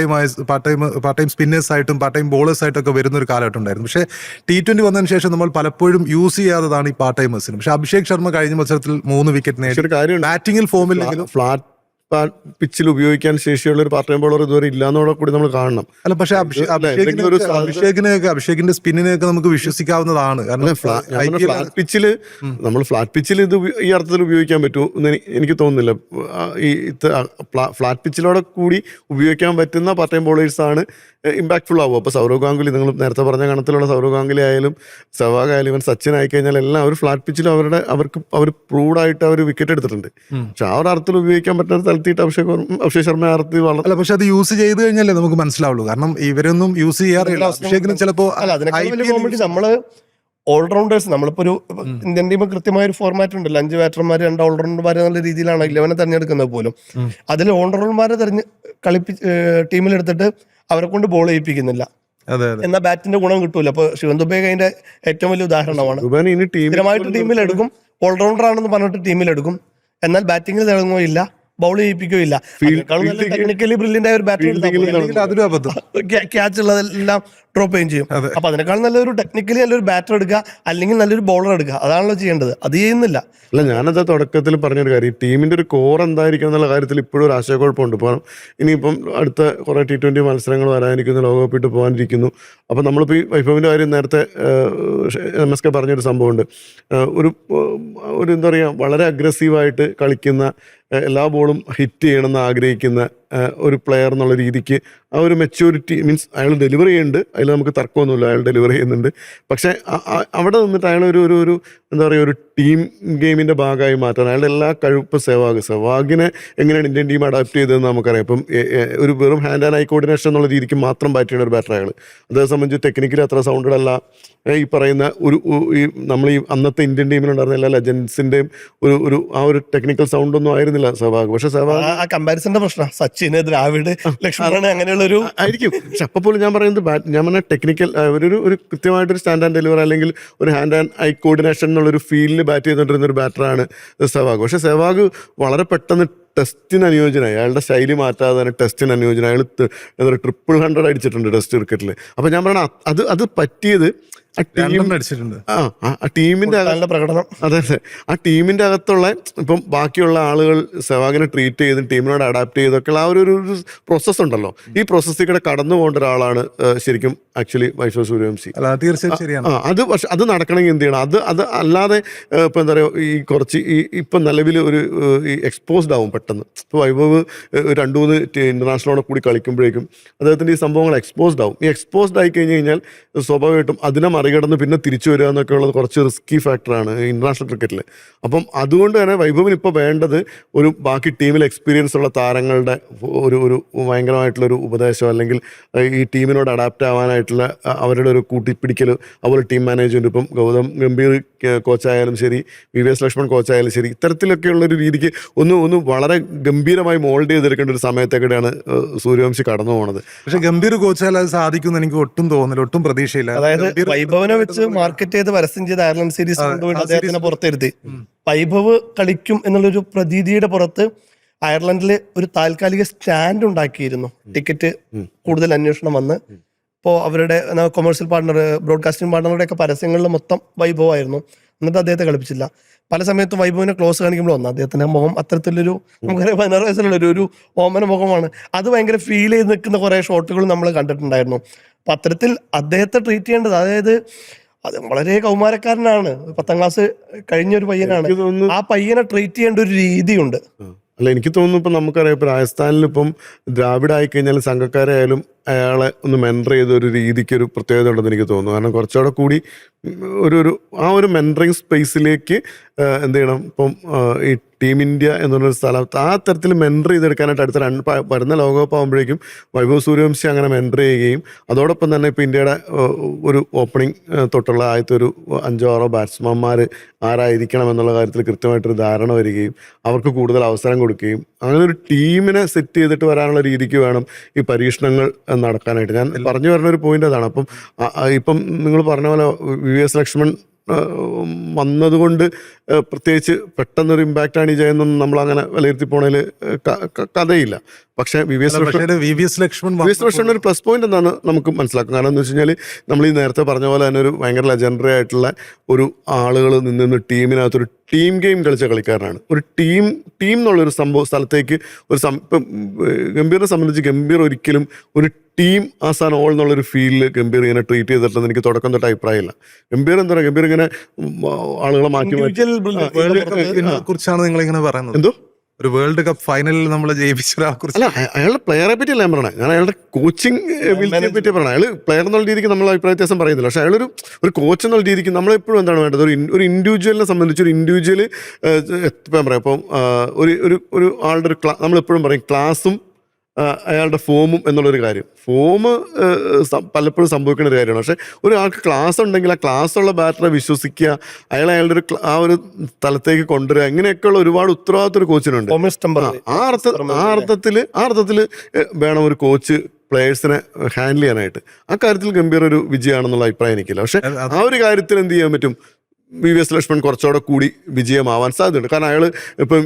ടൈം സ്പിന്നേഴ്സ് ആയിട്ടും പാർട്ട് ടൈം ബോളേഴ്സ് ആയിട്ടൊക്കെ വരുന്നൊരു കാലഘട്ടം ഉണ്ടായിരുന്നു. പക്ഷേ T20 വന്നതിന് ശേഷം നമ്മൾ പലപ്പോഴും യൂസ് ചെയ്യാത്തതാണ് ഈ പാർട്ട് ടൈമേഴ്സിന്. പക്ഷേ അഭിഷേക് ശർമ്മ കഴിഞ്ഞ മത്സരത്തിൽ 3 വിക്കറ്റ് നേടി. ബാറ്റിംഗിൽ ഫോമില്ലെങ്കിലും ഫ്ലാറ്റ് പിച്ചിൽ ഉപയോഗിക്കാൻ ശേഷിയുള്ള ഒരു പാർട്ട് ടൈം ബോളർ ഇതുവരെ ഇല്ലാന്നോടെ കൂടി നമ്മൾ കാണണം. അല്ല, പക്ഷെ അഭിഷേകിനെയൊക്കെ സ്പിന്നിനെയൊക്കെ നമുക്ക് വിശ്വസിക്കാവുന്നതാണ്. കാരണം ഫ്ലാറ്റ് പിച്ചിൽ ഇത് ഈ അർത്ഥത്തിൽ ഉപയോഗിക്കാൻ പറ്റുമോ എന്ന് എനിക്ക് തോന്നുന്നില്ല. ഈ ഫ്ലാറ്റ് പിച്ചിലോടെ കൂടി ഉപയോഗിക്കാൻ പറ്റുന്ന പാർട്ട് ടൈം ബോളേഴ്സ് ആണ് ഇമ്പാക്ട്ഫുൾ ആവും. അപ്പോൾ സൗരവ് ഗാംഗുലി, നിങ്ങൾ നേരത്തെ പറഞ്ഞ കണത്തിലുള്ള സൗരവ് ഗാംഗുലി ആയാലും സെവാഗ് ആയാലും ഇവൻ സച്ചിൻ ആയിക്കഴിഞ്ഞാൽ എല്ലാം അവർ ഫ്ലാറ്റ് പിച്ചിൽ അവർ പ്രൂവ്ഡായിട്ട് അവർ വിക്കറ്റ് എടുത്തിട്ടുണ്ട്. പക്ഷെ ആ ഒരു അർത്ഥത്തിൽ ഉപയോഗിക്കാൻ പറ്റുന്ന തലത്തിയിട്ട് അഭിഷേക് ശർമ്മ അർത്ഥത്തിൽ അല്ല, പക്ഷെ അത് യൂസ് ചെയ്ത് കഴിഞ്ഞാലേ നമുക്ക് മനസ്സിലാവുള്ളൂ. കാരണം ഇവരൊന്നും യൂസ് ചെയ്യാറില്ല. അഭിഷേകിന് ചിലപ്പോൾ നമ്മള് ഓൾറൗണ്ടേഴ്സ്, നമ്മളിപ്പോ ഒരു ഇന്ത്യൻ ടീം കൃത്യമായ ഒരു ഫോർമാറ്റ് ഉണ്ടല്ലോ, 5 ബാറ്റർമാർ 2 ഓൾറൗണ്ടർമാർ എന്നുള്ള രീതിയിലാണ് 11 തെരഞ്ഞെടുക്കുന്നത് പോലും. അതിൽ ഓൾറൗണ്ടർമാരെ ടീമിലെടുത്തിട്ട് അവരെ കൊണ്ട് ബോൾ ചെയ്യിപ്പിക്കുന്നില്ല. എന്നാൽ ബാറ്റിന്റെ ഗുണം കിട്ടൂല. അപ്പൊ ശിവൻ ദുബൈ അതിന്റെ ഏറ്റവും വലിയ ഉദാഹരണമാണ്. സ്ഥിരമായിട്ട് ടീമിലെടുക്കും, ഓൾറൗണ്ടർ ആണെന്ന് പറഞ്ഞിട്ട് ടീമിലെടുക്കും, എന്നാൽ ബാറ്റിംഗിൽ തിളങ്ങുകയില്ല, ബൗൾ ചെയ്യിപ്പിക്കുകയില്ല. ടെക്നിക്കലി ബ്രില്യന്റ് ആയ ഒരു ബാറ്റർ ക്യാച്ച് ഉള്ളതെല്ലാം ഡ്രോപ്പ് ചെയ്യും. അപ്പൊ അതിനേക്കാൾ നല്ലൊരു ടെക്നിക്കലി നല്ലൊരു ബാറ്റർ എടുക്കുക, അല്ലെങ്കിൽ നല്ലൊരു ബൗളർ എടുക്കുക. അതാണല്ലോ ചെയ്യേണ്ടത്. അത് ചെയ്യുന്നില്ല. അല്ല, ഞാനത് തുടക്കത്തിൽ പറഞ്ഞൊരു കാര്യം, ടീമിന്റെ ഒരു കോർ എന്തായിരിക്കും എന്നുള്ള കാര്യത്തിൽ ഇപ്പോഴും ഒരു ആശയക്കുഴപ്പമുണ്ട്. ഇപ്പോൾ ഇനിയിപ്പം അടുത്ത കുറെ T20 മത്സരങ്ങൾ വരാനിരിക്കുന്നു, ലോകകപ്പിട്ട് പോകാനിരിക്കുന്നു. അപ്പം നമ്മളിപ്പോൾ ഈ വൈഭവിന്റെ കാര്യം നേരത്തെ MSK പറഞ്ഞൊരു സംഭവമുണ്ട്. ഒരു എന്താ പറയുക, വളരെ അഗ്രസീവായിട്ട് കളിക്കുന്ന, എല്ലാ ബോളും ഹിറ്റ് ചെയ്യണമെന്ന് ആഗ്രഹിക്കുന്ന ഒരു പ്ലെയർ എന്നുള്ള രീതിക്ക് ആ ഒരു മെച്യൂരിറ്റി മീൻസ് അയാൾ ഡെലിവറി ചെയ്യുന്നുണ്ട്, അതിൽ നമുക്ക് തർക്കമൊന്നുമില്ല, അയാൾ ഡെലിവറി ചെയ്യുന്നുണ്ട്. പക്ഷേ അവിടെ നിന്നിട്ട് അയാൾ ഒരു എന്താ പറയുക, ഒരു ടീം ഗെയിമിൻ്റെ ഭാഗമായി മാറ്റാൻ അയാളുടെ എല്ലാ കഴിവും. സെവാഗിനെ എങ്ങനെയാണ് ഇന്ത്യൻ ടീം അഡാപ്റ്റ് ചെയ്തതെന്ന് നമുക്കറിയാം. ഇപ്പം ഒരു വെറും ഹാൻഡ് ആൻഡ് ഐ കോർഡിനേഷൻ എന്നുള്ള രീതിക്ക് മാത്രം ബാറ്റ് ചെയ്യുന്ന ഒരു ബാറ്റർ അയാൾ. അതേ സംബന്ധിച്ച് ടെക്നിക്കലി അത്ര സൗണ്ടഡ് അല്ല. ഈ പറയുന്ന നമ്മൾ ഈ അന്നത്തെ ഇന്ത്യൻ ടീമിലുണ്ടായിരുന്ന എല്ലാ ലെജൻസിൻ്റെയും ആ ഒരു ടെക്നിക്കൽ സൗണ്ടൊന്നും ആയിരുന്നില്ല സെവാഗ്. പക്ഷെ സെവാഗ് കമ്പാരിസന്റെ പ്രശ്നം സച്ചിന്, ദ്രാവിഡ്, ലക്ഷ്മണൻ അങ്ങനെയുള്ളൊരു ആയിരിക്കും. പക്ഷെ അപ്പോൾ പോലും ഞാൻ പറയുന്നത് ഞാൻ പറഞ്ഞ ടെക്നിക്കൽ ഒരു കൃത്യമായിട്ടൊരു സ്റ്റാൻഡ് ആൻഡ് ഡെലിവർ അല്ലെങ്കിൽ ഒരു ഹാൻഡ് ആൻഡ് ഐ കോർഡിനേഷൻ എന്നുള്ളൊരു ഫീൽഡിൽ ബാറ്റ് ചെയ്തുകൊണ്ടിരുന്ന ഒരു ബാറ്ററാണ് സെവാഗ്. പക്ഷെ സെവാഗ് വളരെ പെട്ടെന്ന് ടെസ്റ്റിന് അനുയോജ്യനായി. അയാളുടെ ശൈലി മാറ്റാതെ തന്നെ ടെസ്റ്റിന് അനുയോജ്യനായി. അയാൾ എന്താ പറയുക 100 അടിച്ചിട്ടുണ്ട് ടെസ്റ്റ് ക്രിക്കറ്റിൽ. അപ്പോൾ ഞാൻ പറയണ അത് പറ്റിയത് ആ ടീം രണ്ടെണ്ണം അടിച്ചിട്ടുണ്ട്. ആ ടീമിന്റെ നല്ല പ്രകടനം. അതെ അതെ, ആ ടീമിന്റെ അകത്തുള്ള ഇപ്പം ബാക്കിയുള്ള ആളുകൾ സെവാഗിനെ ട്രീറ്റ് ചെയ്ത് ടീമിനോട് അഡാപ്റ്റ് ചെയ്തൊക്കെ ആ ഒരു പ്രോസസ്സ് ഉണ്ടല്ലോ. ഈ പ്രോസസ്സിൽ കൂടെ കടന്നു പോകേണ്ട ഒരാളാണ് ശരിക്കും ആക്ച്വലി വൈഭവ് സൂര്യവംശി. അല്ല തീർച്ചയായും ശരിയാണ്. അത് പക്ഷെ അത് നടക്കണമെങ്കിൽ എന്ത് ചെയ്യണം? അത് അല്ലാതെ ഇപ്പം എന്താ പറയുക, ഈ കുറച്ച് ഇപ്പം നിലവിൽ ഒരു ഈ എക്സ്പോസ്ഡ് ആവും പെട്ടെന്ന്. ഇപ്പോൾ വൈഭവ് 2-3 ഇന്റർനാഷണലോടെ കൂടി കളിക്കുമ്പോഴേക്കും അദ്ദേഹത്തിൻ്റെ ഈ സംഭവങ്ങൾ എക്സ്പോസ്ഡ് ആവും. ഈ എക്സ്പോസ്ഡ് ആയി കഴിഞ്ഞാൽ സ്വാഭാവികമായിട്ടും അതിനെ മറികടന്ന് പിന്നെ തിരിച്ചു വരിക എന്നൊക്കെ ഉള്ളത് കുറച്ച് റിസ്കി ഫാക്ടറാണ് ഇന്റർനാഷണൽ ക്രിക്കറ്റിൽ. അപ്പം അതുകൊണ്ട് തന്നെ വൈഭവിന് ഇപ്പോൾ വേണ്ടത് ഒരു ബാക്കി ടീമിൽ എക്സ്പീരിയൻസ് ഉള്ള താരങ്ങളുടെ ഒരു ഭയങ്കരമായിട്ടുള്ളൊരു ഉപദേശം, അല്ലെങ്കിൽ ഈ ടീമിനോട് അഡാപ്റ്റ് ആവാനായിട്ടുള്ള അവരുടെ ഒരു കൂട്ടിപ്പിടിക്കൽ, അതുപോലെ ടീം മാനേജ്മെൻറ്റ്. ഇപ്പം ഗൗതം ഗംഭീർ കോച്ചായാലും ശരി, VVS ലക്ഷ്മൺ കോച്ചായാലും ശരി, ഇത്തരത്തിലൊക്കെയുള്ളൊരു രീതിക്ക് ഒന്ന് വളരെ ഗംഭീരമായി മോൾഡ് ചെയ്തെടുക്കേണ്ട ഒരു സമയത്തേക്കാണ് സൂര്യവംശി കടന്നു പോകുന്നത്. പക്ഷെ ഗംഭീർ കോച്ചാൽ അത് സാധിക്കുമെന്ന് എനിക്ക് ഒട്ടും തോന്നില്ല, ഒട്ടും പ്രതീക്ഷയില്ല. അതായത് വൈഭവനെ വെച്ച് മാർക്കറ്റ് ചെയ്ത് പരസ്യം ചെയ്ത് അയർലൻഡ് സീരീസ് കൊണ്ടുപോയി അദ്ദേഹത്തിനെ പുറത്തെടുത്ത് വൈഭവ് കളിക്കും എന്നുള്ളൊരു പ്രതീതിയുടെ പുറത്ത് അയർലൻഡിൽ ഒരു താൽക്കാലിക സ്റ്റാൻഡ് ഉണ്ടാക്കിയിരുന്നു. ടിക്കറ്റ് കൂടുതൽ അന്വേഷണം വന്ന് ഇപ്പോൾ അവരുടെ കൊമേഴ്സ്യൽ പാർട്ണർ, ബ്രോഡ്കാസ്റ്റിംഗ് പാർട്ണറുടെ ഒക്കെ പരസ്യങ്ങളിൽ മൊത്തം വൈഭവമായിരുന്നു. എന്നിട്ട് അദ്ദേഹത്തെ കളിപ്പിച്ചില്ല. പല സമയത്തും വൈഭവിനെ ക്ലോസ് കാണിക്കുമ്പോൾ വന്നു അദ്ദേഹത്തിന്റെ മുഖം അത്തരത്തിലൊരു, നമുക്കറിയാം 16 വയസ്സിലുള്ള ഒരു ഓമന മുഖമാണ്. അത് ഭയങ്കര ഫീൽ ചെയ്ത് നിൽക്കുന്ന കുറെ ഷോട്ടുകൾ നമ്മൾ കണ്ടിട്ടുണ്ടായിരുന്നു. അപ്പൊ അത്തരത്തിൽ അദ്ദേഹത്തെ ട്രീറ്റ് ചെയ്യേണ്ടത്, അതായത് അത് വളരെ കൗമാരക്കാരനാണ്, 10ാം ക്ലാസ് കഴിഞ്ഞ ഒരു പയ്യനാണ്. ആ പയ്യനെ ട്രീറ്റ് ചെയ്യേണ്ട ഒരു രീതിയുണ്ട്. അല്ല, എനിക്ക് തോന്നുന്നു ഇപ്പം നമുക്കറിയാം, ഇപ്പം രാജസ്ഥാനിൽ ഇപ്പം ദ്രാവിഡ് ആയിക്കഴിഞ്ഞാൽ സംഘക്കാരായാലും അയാളെ ഒന്ന് മെൻറ്റർ ചെയ്ത ഒരു രീതിക്ക് ഒരു പ്രത്യേകത ഉണ്ടെന്ന് എനിക്ക് തോന്നുന്നു. കാരണം കുറച്ചുകൂടെ കൂടി ആ ഒരു മെൻറ്ററിങ് സ്പേസിലേക്ക് എന്ത് ചെയ്യണം, ഇപ്പം ഈ ടീം ഇന്ത്യ എന്നുള്ളൊരു സ്ഥലത്ത് ആ തരത്തിൽ മെൻറ്റർ ചെയ്തെടുക്കാനായിട്ട് അടുത്ത വരുന്ന ലോകകപ്പ് ആകുമ്പോഴേക്കും വൈഭവ് സൂര്യവംശി അങ്ങനെ മെൻറ്റർ ചെയ്യുകയും അതോടൊപ്പം തന്നെ ഇപ്പോൾ ഇന്ത്യയുടെ ഒരു ഓപ്പണിംഗ് തൊട്ടുള്ള ആദ്യത്തെ ഒരു 5-6 ബാറ്റ്സ്മാൻമാർ ആരായിരിക്കണം എന്നുള്ള കാര്യത്തിൽ കൃത്യമായിട്ടൊരു ധാരണ വരികയും അവർക്ക് കൂടുതൽ അവസരം കൊടുക്കുകയും അങ്ങനെ ഒരു ടീമിനെ സെറ്റ് ചെയ്തിട്ട് വരാനുള്ള രീതിക്ക് വേണം ഈ പരീക്ഷണങ്ങൾ നടക്കാനായിട്ട്. ഞാൻ പറഞ്ഞു വരുന്ന ഒരു പോയിന്റ് അതാണ്. അപ്പം ഇപ്പം നിങ്ങൾ പറഞ്ഞ പോലെ VVS ലക്ഷ്മൺ വന്നതുകൊണ്ട് പ്രത്യേകിച്ച് പെട്ടെന്നൊരു ഇമ്പാക്റ്റാണ് ഈ ചെയ്യുന്നതെന്ന് നമ്മളങ്ങനെ വിലയിരുത്തി പോണതിൽ കഥയില്ല. പക്ഷേ VVS ലക്ഷ്മൺ ഒരു പ്ലസ് പോയിന്റ് എന്താണെന്ന് നമുക്ക് മനസ്സിലാക്കും. കാരണം എന്ന് വെച്ച് കഴിഞ്ഞാൽ നമ്മൾ ഈ നേരത്തെ പറഞ്ഞ പോലെ തന്നെ ഒരു ഭയങ്കര ലെജൻഡറി ആയിട്ടുള്ള ഒരു ആളുകൾ നിന്ന് ടീമിനകത്തൊരു ടീം ഗെയിം കളിച്ച കളിക്കാരനാണ്. ഒരു ടീം എന്നുള്ളൊരു സ്ഥലത്തേക്ക് ഇപ്പം ഗംഭീറിനെ സംബന്ധിച്ച് ഗംഭീർ ഒരിക്കലും ഒരു ടീം ആസാൻ ഓൾ എന്നുള്ളൊരു ഫീലിൽ ഗംഭീർ ഇങ്ങനെ ട്രീറ്റ് ചെയ്തിട്ടുണ്ടെന്ന് എനിക്ക് തുടക്കം തൊട്ട് അഭിപ്രായമില്ല. ഗംഭീർ എന്താ പറയുക, ഗംഭീർ ഇങ്ങനെ ആളുകളെ മാറ്റി കുറിച്ചാണ് നിങ്ങൾ ഇങ്ങനെ പറയുന്നത്. എന്തോ ഒരു വേൾഡ് കപ്പ് ഫൈനലിൽ നമ്മൾ ജയിപ്പിച്ച ഒരാളെ കുറിച്ച് അല്ല, അയാളുടെ പ്ലെയറെ പറ്റിയല്ല ഞാൻ പറഞ്ഞത്. ഞാൻ അയാളുടെ കോച്ചിങ് എബിലിറ്റിയെ പറ്റി പറഞ്ഞത്. അയാൾ പ്ലെയർ എന്നുള്ള രീതിക്ക് നമ്മൾ അഭിപ്രായ വ്യത്യാസം പറയുന്നില്ല. പക്ഷേ അയാളൊരു കോച്ച് എന്നുള്ള രീതിക്ക് നമ്മളെപ്പോഴും എന്താണ് വേണ്ടത്, ഒരു ഇൻഡിവിജ്വലിനെ സംബന്ധിച്ച് ഒരു ഇൻഡിവിജ്വൽ ഇപ്പം പറയാം, ഇപ്പം ഒരു ആളുടെ നമ്മളെപ്പോഴും പറയും ക്ലാസും അയാളുടെ ഫോമും എന്നുള്ളൊരു കാര്യം. ഫോം പലപ്പോഴും സംഭവിക്കുന്ന ഒരു കാര്യമാണ്. പക്ഷേ ഒരാൾക്ക് ക്ലാസ് ഉണ്ടെങ്കിൽ ആ ക്ലാസ്സുള്ള ബാറ്ററെ വിശ്വസിക്കുക, അയാളുടെ ആ ഒരു തലത്തേക്ക് കൊണ്ടുവരിക, ഇങ്ങനെയൊക്കെയുള്ള ഒരുപാട് ഉത്തരവാദിത്വം ഒരു കോച്ചിനുണ്ട്. ആ അർത്ഥത്തിൽ വേണം ഒരു കോച്ച് പ്ലേയേഴ്സിനെ ഹാൻഡിൽ ചെയ്യാനായിട്ട്. ആ കാര്യത്തിൽ ഗംഭീർ ഒരു വിജയമാണെന്നുള്ള അഭിപ്രായം എനിക്കില്ല. പക്ഷെ ആ ഒരു കാര്യത്തിൽ എന്ത് ചെയ്യാൻ പറ്റും, VVS ലക്ഷ്മൺ കുറച്ചുകൂടെ കൂടി വിജയമാവാൻ സാധ്യതയുണ്ട്. കാരണം അയാൾ ഇപ്പം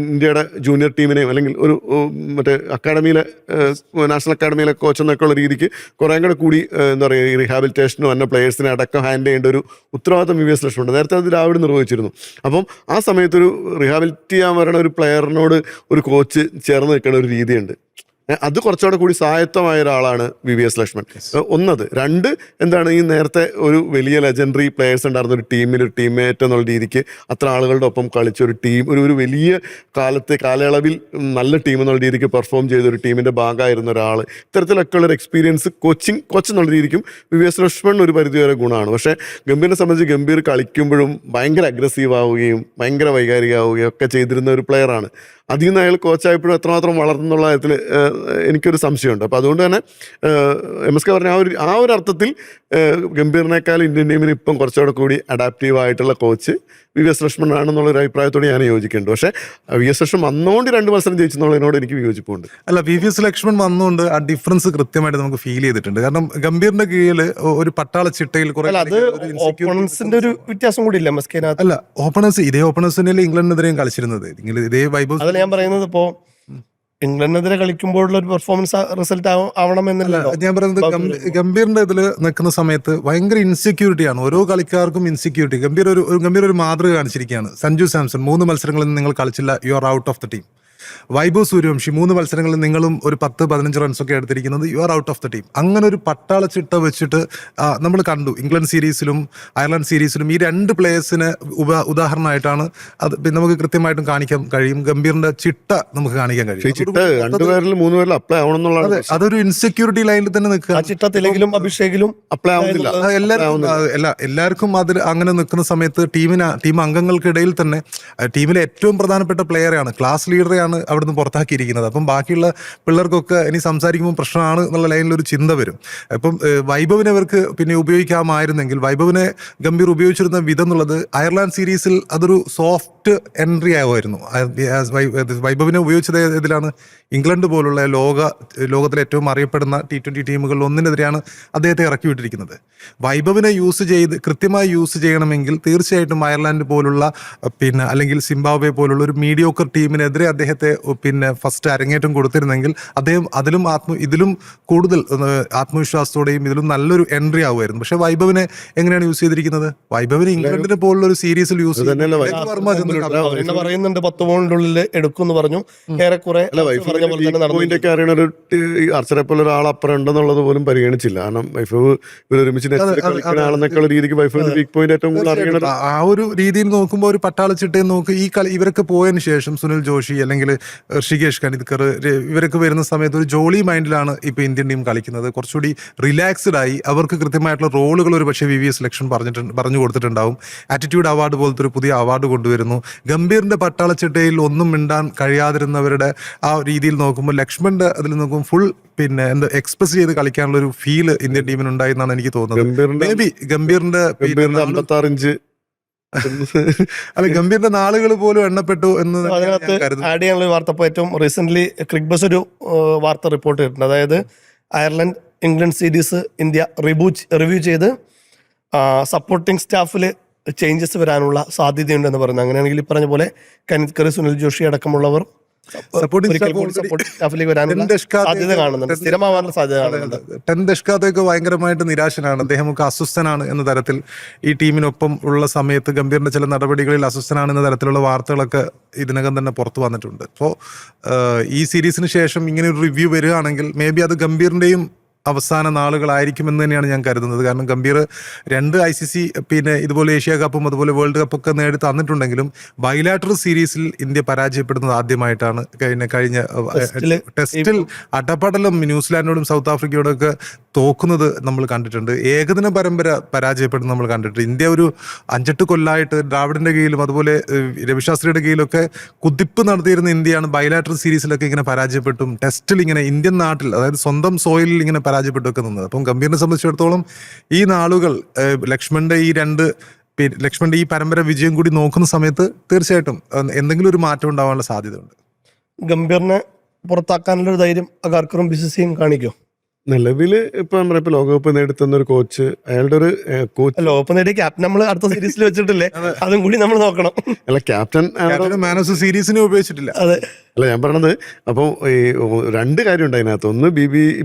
ഇന്ത്യയുടെ ജൂനിയർ ടീമിനെയും അല്ലെങ്കിൽ ഒരു മറ്റേ അക്കാഡമിയിലെ നാഷണൽ അക്കാഡമിയിലെ കോച്ച് എന്നൊക്കെയുള്ള രീതിക്ക് കുറേ കൂടി എന്താ പറയുക, ഈ റീഹാബിലിറ്റേഷനും വന്ന പ്ലേയേഴ്സിനെ അടക്കം ഹാൻഡിൽ ചെയ്യേണ്ട ഒരു ഉത്തരവാദിത്തം VVS ലക്ഷ്മൺ ഉണ്ട്. നേരത്തെ അത് ദ്രാവിഡ് നിർവഹിച്ചിരുന്നു. അപ്പം ആ സമയത്തൊരു റീഹാബിലിറ്റ് ചെയ്യാൻ വരണ ഒരു പ്ലെയറിനോട് ഒരു കോച്ച് ചേർന്ന് നിൽക്കുന്ന ഒരു രീതിയുണ്ട്. അത് കുറച്ചുകൂടെ കൂടി സ്വായത്തമായ ഒരാളാണ് VVS ലക്ഷ്മൺ. ഒന്നത്. രണ്ട്, എന്താണ്, ഈ നേരത്തെ ഒരു വലിയ ലെജൻഡറി പ്ലേയേഴ്സ് ഉണ്ടായിരുന്ന ഒരു ടീമിൽ ഒരു ടീംമേറ്റ് എന്നുള്ള രീതിക്ക് അത്ര ആളുകളുടെ ഒപ്പം കളിച്ച ഒരു ടീം, ഒരു വലിയ കാലയളവിൽ നല്ല ടീം എന്നുള്ള രീതിക്ക് പെർഫോം ചെയ്ത ഒരു ടീമിൻ്റെ ഭാഗമായിരുന്ന ഒരാൾ, ഇത്തരത്തിലൊക്കെ ഉള്ളൊരു എക്സ്പീരിയൻസ് കോച്ച് എന്നുള്ള രീതിക്കും VVS ലക്ഷ്മൺ ഒരു പരിധിവരെ ഗുണമാണ്. പക്ഷേ ഗംഭീറിനെ സംബന്ധിച്ച് ഗംഭീർ കളിക്കുമ്പോഴും ഭയങ്കര അഗ്രസീവ് ആവുകയും ഭയങ്കര വൈകാരികമാവുകയും ഒക്കെ ചെയ്തിരുന്ന ഒരു പ്ലെയറാണ്. അതിൽ നിന്ന് അയാൾ കോച്ചായപ്പോഴും എത്രമാത്രം വളർന്നുള്ള കാര്യത്തിൽ എനിക്കൊരു സംശയമുണ്ട്. അപ്പോൾ അതുകൊണ്ട് തന്നെ MSK പറഞ്ഞ ആ ഒരു അർത്ഥത്തിൽ ഗംഭീറിനേക്കാൾ ഇന്ത്യൻ ടീമിന് ഇപ്പം കുറച്ചുകൂടെ കൂടി അഡാപ്റ്റീവ് ആയിട്ടുള്ള കോച്ച് VVS ലക്ഷ്മൺ ആണെന്നുള്ളൊരു അഭിപ്രായത്തോട് ഞാൻ യോജിക്കുന്നുണ്ട്. പക്ഷേ VVS ലക്ഷ്മൺ വന്നുകൊണ്ട് 2 മത്സരം ജയിച്ചെന്നുള്ളതിനോട് എനിക്ക് വിയോജിപ്പുണ്ട്. അല്ല, VVS ലക്ഷ്മൺ വന്നുകൊണ്ട് ആ ഡിഫറൻസ് കൃത്യമായിട്ട് നമുക്ക് ഫീൽ ചെയ്തിട്ടുണ്ട്. കാരണം ഗംഭീറിന്റെ കീഴിൽ ഒരു പട്ടാള ചിട്ടയിൽ ഒരു വ്യത്യാസം കൂടി ഇല്ല MSK. അല്ല, ഓപ്പണേഴ്സ് ഇതേ ഓപ്പണേഴ്സ് തന്നെയല്ലേ ഇംഗ്ലണ്ടിനെതിരെയും കളിച്ചിരുന്നത്. ഇതേ വൈഭവ് അതല്ല ഞാൻ പറയുന്നത്. ഇപ്പോൾ ഇംഗ്ലണ്ടിനെതിരെ കളിക്കുമ്പോഴുള്ള ഒരു പെർഫോമൻസ് റിസൾട്ട് ആവണമെന്നല്ലോ. ഞാൻ പറയുന്നത് ഗംഭീറിന്റെ ഇതിൽ നിൽക്കുന്ന സമയത്ത് ഭയങ്കര ഇൻസെക്യൂരിറ്റിയാണ്. ഓരോ കളിക്കാർക്കും ഇൻസെക്യൂരിറ്റി. ഗംഭീർ ഒരു മാതൃക കാണിച്ചിരിക്കുകയാണ്. സഞ്ജു സാംസൺ 3 മത്സരങ്ങളിൽ നിങ്ങൾ കളിച്ചില്ല, you are out of the team. Vaibhav Suryavanshi 3 മത്സരങ്ങളിൽ നിങ്ങളും ഒരു 10-15 റൺസൊക്കെ എടുത്തിരിക്കുന്നത്, you are out of the team. അങ്ങനെ ഒരു പട്ടാള ചിട്ട വെച്ചിട്ട് നമ്മൾ കണ്ടു ഇംഗ്ലണ്ട് സീരീസിലും അയർലൻഡ് സീരീസിലും. ഈ 2 പ്ലേയേഴ്സിന് ഉദാഹരണമായിട്ടാണ് അത് നമുക്ക് കൃത്യമായിട്ടും കാണിക്കാൻ കഴിയും. ഗംഭീറിന്റെ ചിട്ട നമുക്ക് കാണിക്കാൻ കഴിയും. 2 പേരിൽ 3 പേരിൽ അപ്ലൈ ആവണം എന്നുള്ളത് അതൊരു ഇൻസെക്യൂരിറ്റി ലൈനിൽ തന്നെ നിൽക്കുക. ചിട്ടത്തിലെങ്കിലും അഭിഷേകിലും അപ്ലൈ ആവുന്നില്ല. എല്ലാവർക്കും അതിൽ അങ്ങനെ നിൽക്കുന്ന സമയത്ത് ടീം അംഗങ്ങൾക്കിടയിൽ തന്നെ ടീമിലെ ഏറ്റവും പ്രധാനപ്പെട്ട പ്ലെയറാണ്, ക്ലാസ് ലീഡറെയാണ് അവിടുന്ന് പുറത്താക്കിയിരിക്കുന്നത്. അപ്പം ബാക്കിയുള്ള പിള്ളേർക്കൊക്കെ ഇനി സംസാരിക്കുമ്പോൾ പ്രശ്നമാണ് എന്നുള്ള ലൈനിൽ ഒരു ചിന്ത വരും. അപ്പം വൈഭവിനെ അവർക്ക് പിന്നെ ഉപയോഗിക്കാമായിരുന്നെങ്കിൽ, വൈഭവിനെ ഗംഭീർ ഉപയോഗിച്ചിരുന്ന വിധം എന്നുള്ളത് അയർലാൻഡ് സീരീസിൽ അതൊരു സോഫ്റ്റ് എൻട്രി ആവുമായിരുന്നു. വൈഭവിനെ ഉപയോഗിച്ചത് ഇതിലാണ് ഇംഗ്ലണ്ട് പോലുള്ള ലോകത്തിലെ ഏറ്റവും അറിയപ്പെടുന്ന T20 ടീമുകളിൽ ഒന്നിനെതിരെയാണ് അദ്ദേഹത്തെ ഇറക്കി വിട്ടിരിക്കുന്നത്. വൈഭവിനെ കൃത്യമായി യൂസ് ചെയ്യണമെങ്കിൽ തീർച്ചയായിട്ടും അയർലാൻഡ് പോലുള്ള പിന്നെ അല്ലെങ്കിൽ സിംബാബ്വെ പോലുള്ള ഒരു മീഡിയോക്കർ ടീമിനെതിരെ അദ്ദേഹത്തെ പിന്നെ ഫസ്റ്റ് അരങ്ങേറ്റം കൊടുത്തിരുന്നെങ്കിൽ അദ്ദേഹം ഇതിലും കൂടുതൽ ആത്മവിശ്വാസത്തോടെയും ഇതിലും നല്ലൊരു എൻട്രി ആവുമായിരുന്നു. പക്ഷെ വൈഭവിനെ എങ്ങനെയാണ് യൂസ് ചെയ്തിരിക്കുന്നത്? വൈഭവിനെ ഇംഗ്ലണ്ടിനെ പോലുള്ള ഒരു സീരീസിൽ യൂസ് പറയുന്നുണ്ട് 10 ബോളിനുള്ളിൽ എടുക്കുമെന്ന് പറഞ്ഞു. ഏറെക്കുറെ അർച്ചറെ പോലെ ഒരാൾ അപ്പുറം ഉണ്ടെന്നുള്ളത് പോലും പരിഗണിച്ചില്ല. കാരണം വൈഭവ് ഒരുമിച്ച് കളിക്കുന്ന രീതിക്ക് വൈഭവിന്റെ വീക്ക് പോയിന്റ് ഏറ്റവും കൂടുതൽ അറിയണത് ആ ഒരു രീതിയിൽ നോക്കുമ്പോൾ ഒരു പട്ടാളച്ചിട്ടയും നോക്കി ഇവരൊക്കെ പോയതിനു ശേഷം സുനിൽ ജോഷി അല്ലെങ്കിൽ ഋഷികേഷ് കനിത്കർ ഇവരൊക്കെ വരുന്ന സമയത്ത് ഒരു ജോളി മൈൻഡിലാണ് ഇപ്പൊ ഇന്ത്യൻ ടീം കളിക്കുന്നത്. കുറച്ചുകൂടി റിലാക്സ്ഡ് ആയി അവർക്ക് കൃത്യമായിട്ടുള്ള റോളുകൾ ഒരു പക്ഷേ VVS ലക്ഷൻ പറഞ്ഞു കൊടുത്തിട്ടുണ്ടാവും. ആറ്റിറ്റ്യൂഡ് അവാർഡ് പോലത്തെ ഒരു പുതിയ അവാർഡ് കൊണ്ടുവരുന്നു. ഗംഭീറിന്റെ പട്ടാളച്ചിട്ടയിൽ ഒന്നും മിണ്ടാൻ കഴിയാതിരുന്നവരുടെ ആ രീതിയിൽ നോക്കുമ്പോൾ ലക്ഷ്മണിന്റെ അതിൽ നോക്കുമ്പോൾ ഫുൾ പിന്നെ എക്സ്പ്രസ് ചെയ്ത് കളിക്കാനുള്ള ഒരു ഫീല് ഇന്ത്യൻ ടീമിന് ഉണ്ടായി എന്നാണ് എനിക്ക് തോന്നുന്നത്. മേ ബി ഗംഭീറിന്റെ 56 ഇഞ്ച് അല്ല ഗംഭീറിന്റെ നാളുകൾ പോലും എണ്ണപ്പെട്ടു എന്ന് അതിനകത്ത് ആഡ് ചെയ്യാനുള്ള വാർത്ത ഇപ്പോൾ ഏറ്റവും റീസെന്റ് ക്രിക്ബസ് ഒരു വാർത്ത റിപ്പോർട്ട് ചെയ്തിട്ടുണ്ട്. അതായത് Ireland England series India review ചെയ്ത് സപ്പോർട്ടിംഗ് സ്റ്റാഫിൽ ചേഞ്ചസ് വരാനുള്ള സാധ്യതയുണ്ടെന്ന് പറയുന്നത്. അങ്ങനെയാണെങ്കിൽ ഈ പറഞ്ഞ പോലെ കനിത്കർ, സുനിൽ ജോഷി അടക്കമുള്ളവർ സപ്പോർട്ടിംഗ് സ്റ്റാഫിലേക്ക് വരാനുള്ള സാധ്യത കാണുന്നുണ്ട്. സ്ഥിരമാവാനുള്ള സാധ്യത കാണുന്നുണ്ട്. ടെൻ ദഷ്കാത്തൊക്കെ ഭയങ്കരമായിട്ട് നിരാശനാണ്. അദ്ദേഹമൊക്കെ അസ്വസ്ഥനാണ് എന്ന തരത്തിൽ ഈ ടീമിനൊപ്പം ഉള്ള സമയത്ത് ഗംഭീറിന്റെ ചില നടപടികളിൽ അസ്വസ്ഥനാണ് എന്ന തരത്തിലുള്ള വാർത്തകളൊക്കെ ഇതിനകം തന്നെ പുറത്തു വന്നിട്ടുണ്ട്. അപ്പോൾ ഈ സീരീസിന് ശേഷം ഇങ്ങനെ ഒരു റിവ്യൂ വരികയാണെങ്കിൽ മേ ബി അത് ഗംഭീറിന്റെയും അവസാന നാളുകളായിരിക്കുമെന്ന് തന്നെയാണ് ഞാൻ കരുതുന്നത്. കാരണം ഗംഭീർ 2 ICC പിന്നെ ഇതുപോലെ ഏഷ്യ കപ്പും അതുപോലെ വേൾഡ് കപ്പൊക്കെ നേടി തന്നിട്ടുണ്ടെങ്കിലും ബൈലാറ്ററൽ സീരീസിൽ ഇന്ത്യ പരാജയപ്പെടുന്നത് ആദ്യമായിട്ടാണ്. കഴിഞ്ഞ ടെസ്റ്റിൽ അട്ടപ്പാടലും ന്യൂസിലാൻഡിനോടും സൗത്ത് ആഫ്രിക്കയോടും ഒക്കെ തോക്കുന്നത് നമ്മൾ കണ്ടിട്ടുണ്ട്. ഏകദിന പരമ്പര പരാജയപ്പെടുന്നത് നമ്മൾ കണ്ടിട്ടുണ്ട്. ഇന്ത്യ ഒരു 5-8 കൊല്ലമായിട്ട് ദ്രാവിഡിന്റെ കീഴിലും അതുപോലെ രവിശാസ്ത്രിയുടെ കീഴിലൊക്കെ കുതിപ്പ് നടത്തിയിരുന്ന ഇന്ത്യയാണ് ബൈലാറ്ററൽ സീരീസിലൊക്കെ ഇങ്ങനെ പരാജയപ്പെട്ടും ടെസ്റ്റിൽ ഇങ്ങനെ ഇന്ത്യൻ നാട്ടിൽ അതായത് സ്വന്തം സോയിലിൽ ഇങ്ങനെ പരാജയപ്പെട്ടൊക്കെ നിന്നത്. അപ്പം ഗംഭീറിനെ സംബന്ധിച്ചിടത്തോളം ഈ നാളുകൾ ലക്ഷ്മണിന്റെ ഈ പരമ്പര വിജയം കൂടി നോക്കുന്ന സമയത്ത് തീർച്ചയായിട്ടും എന്തെങ്കിലും ഒരു മാറ്റം ഉണ്ടാവാനുള്ള സാധ്യതയുണ്ട്. ഗംഭീറിനെ പുറത്താക്കാനുള്ള ഒരു ധൈര്യം അഗാർക്കറും BCCയും കാണിക്കും. നിലവില് ഇപ്പൊ ലോകകപ്പ് നേടിത്തുന്ന ഒരു കോച്ച്, അയാളുടെ ഒരു കോച്ച് ലോകകപ്പ് നേടിയ ക്യാപ്റ്റൻ നമ്മൾ അടുത്ത സീരീസിൽ വെച്ചിട്ടില്ലേ, അതും കൂടി നമ്മൾ നോക്കണം. അല്ല ക്യാപ്റ്റൻ മാൻ ഓഫ് ദി സീരീസിനെ ഉപയോഗിച്ചിട്ടില്ല. അതെ അല്ല ഞാൻ പറഞ്ഞത്. അപ്പോൾ ഈ 2 കാര്യമുണ്ട് അതിനകത്ത്. ഒന്ന്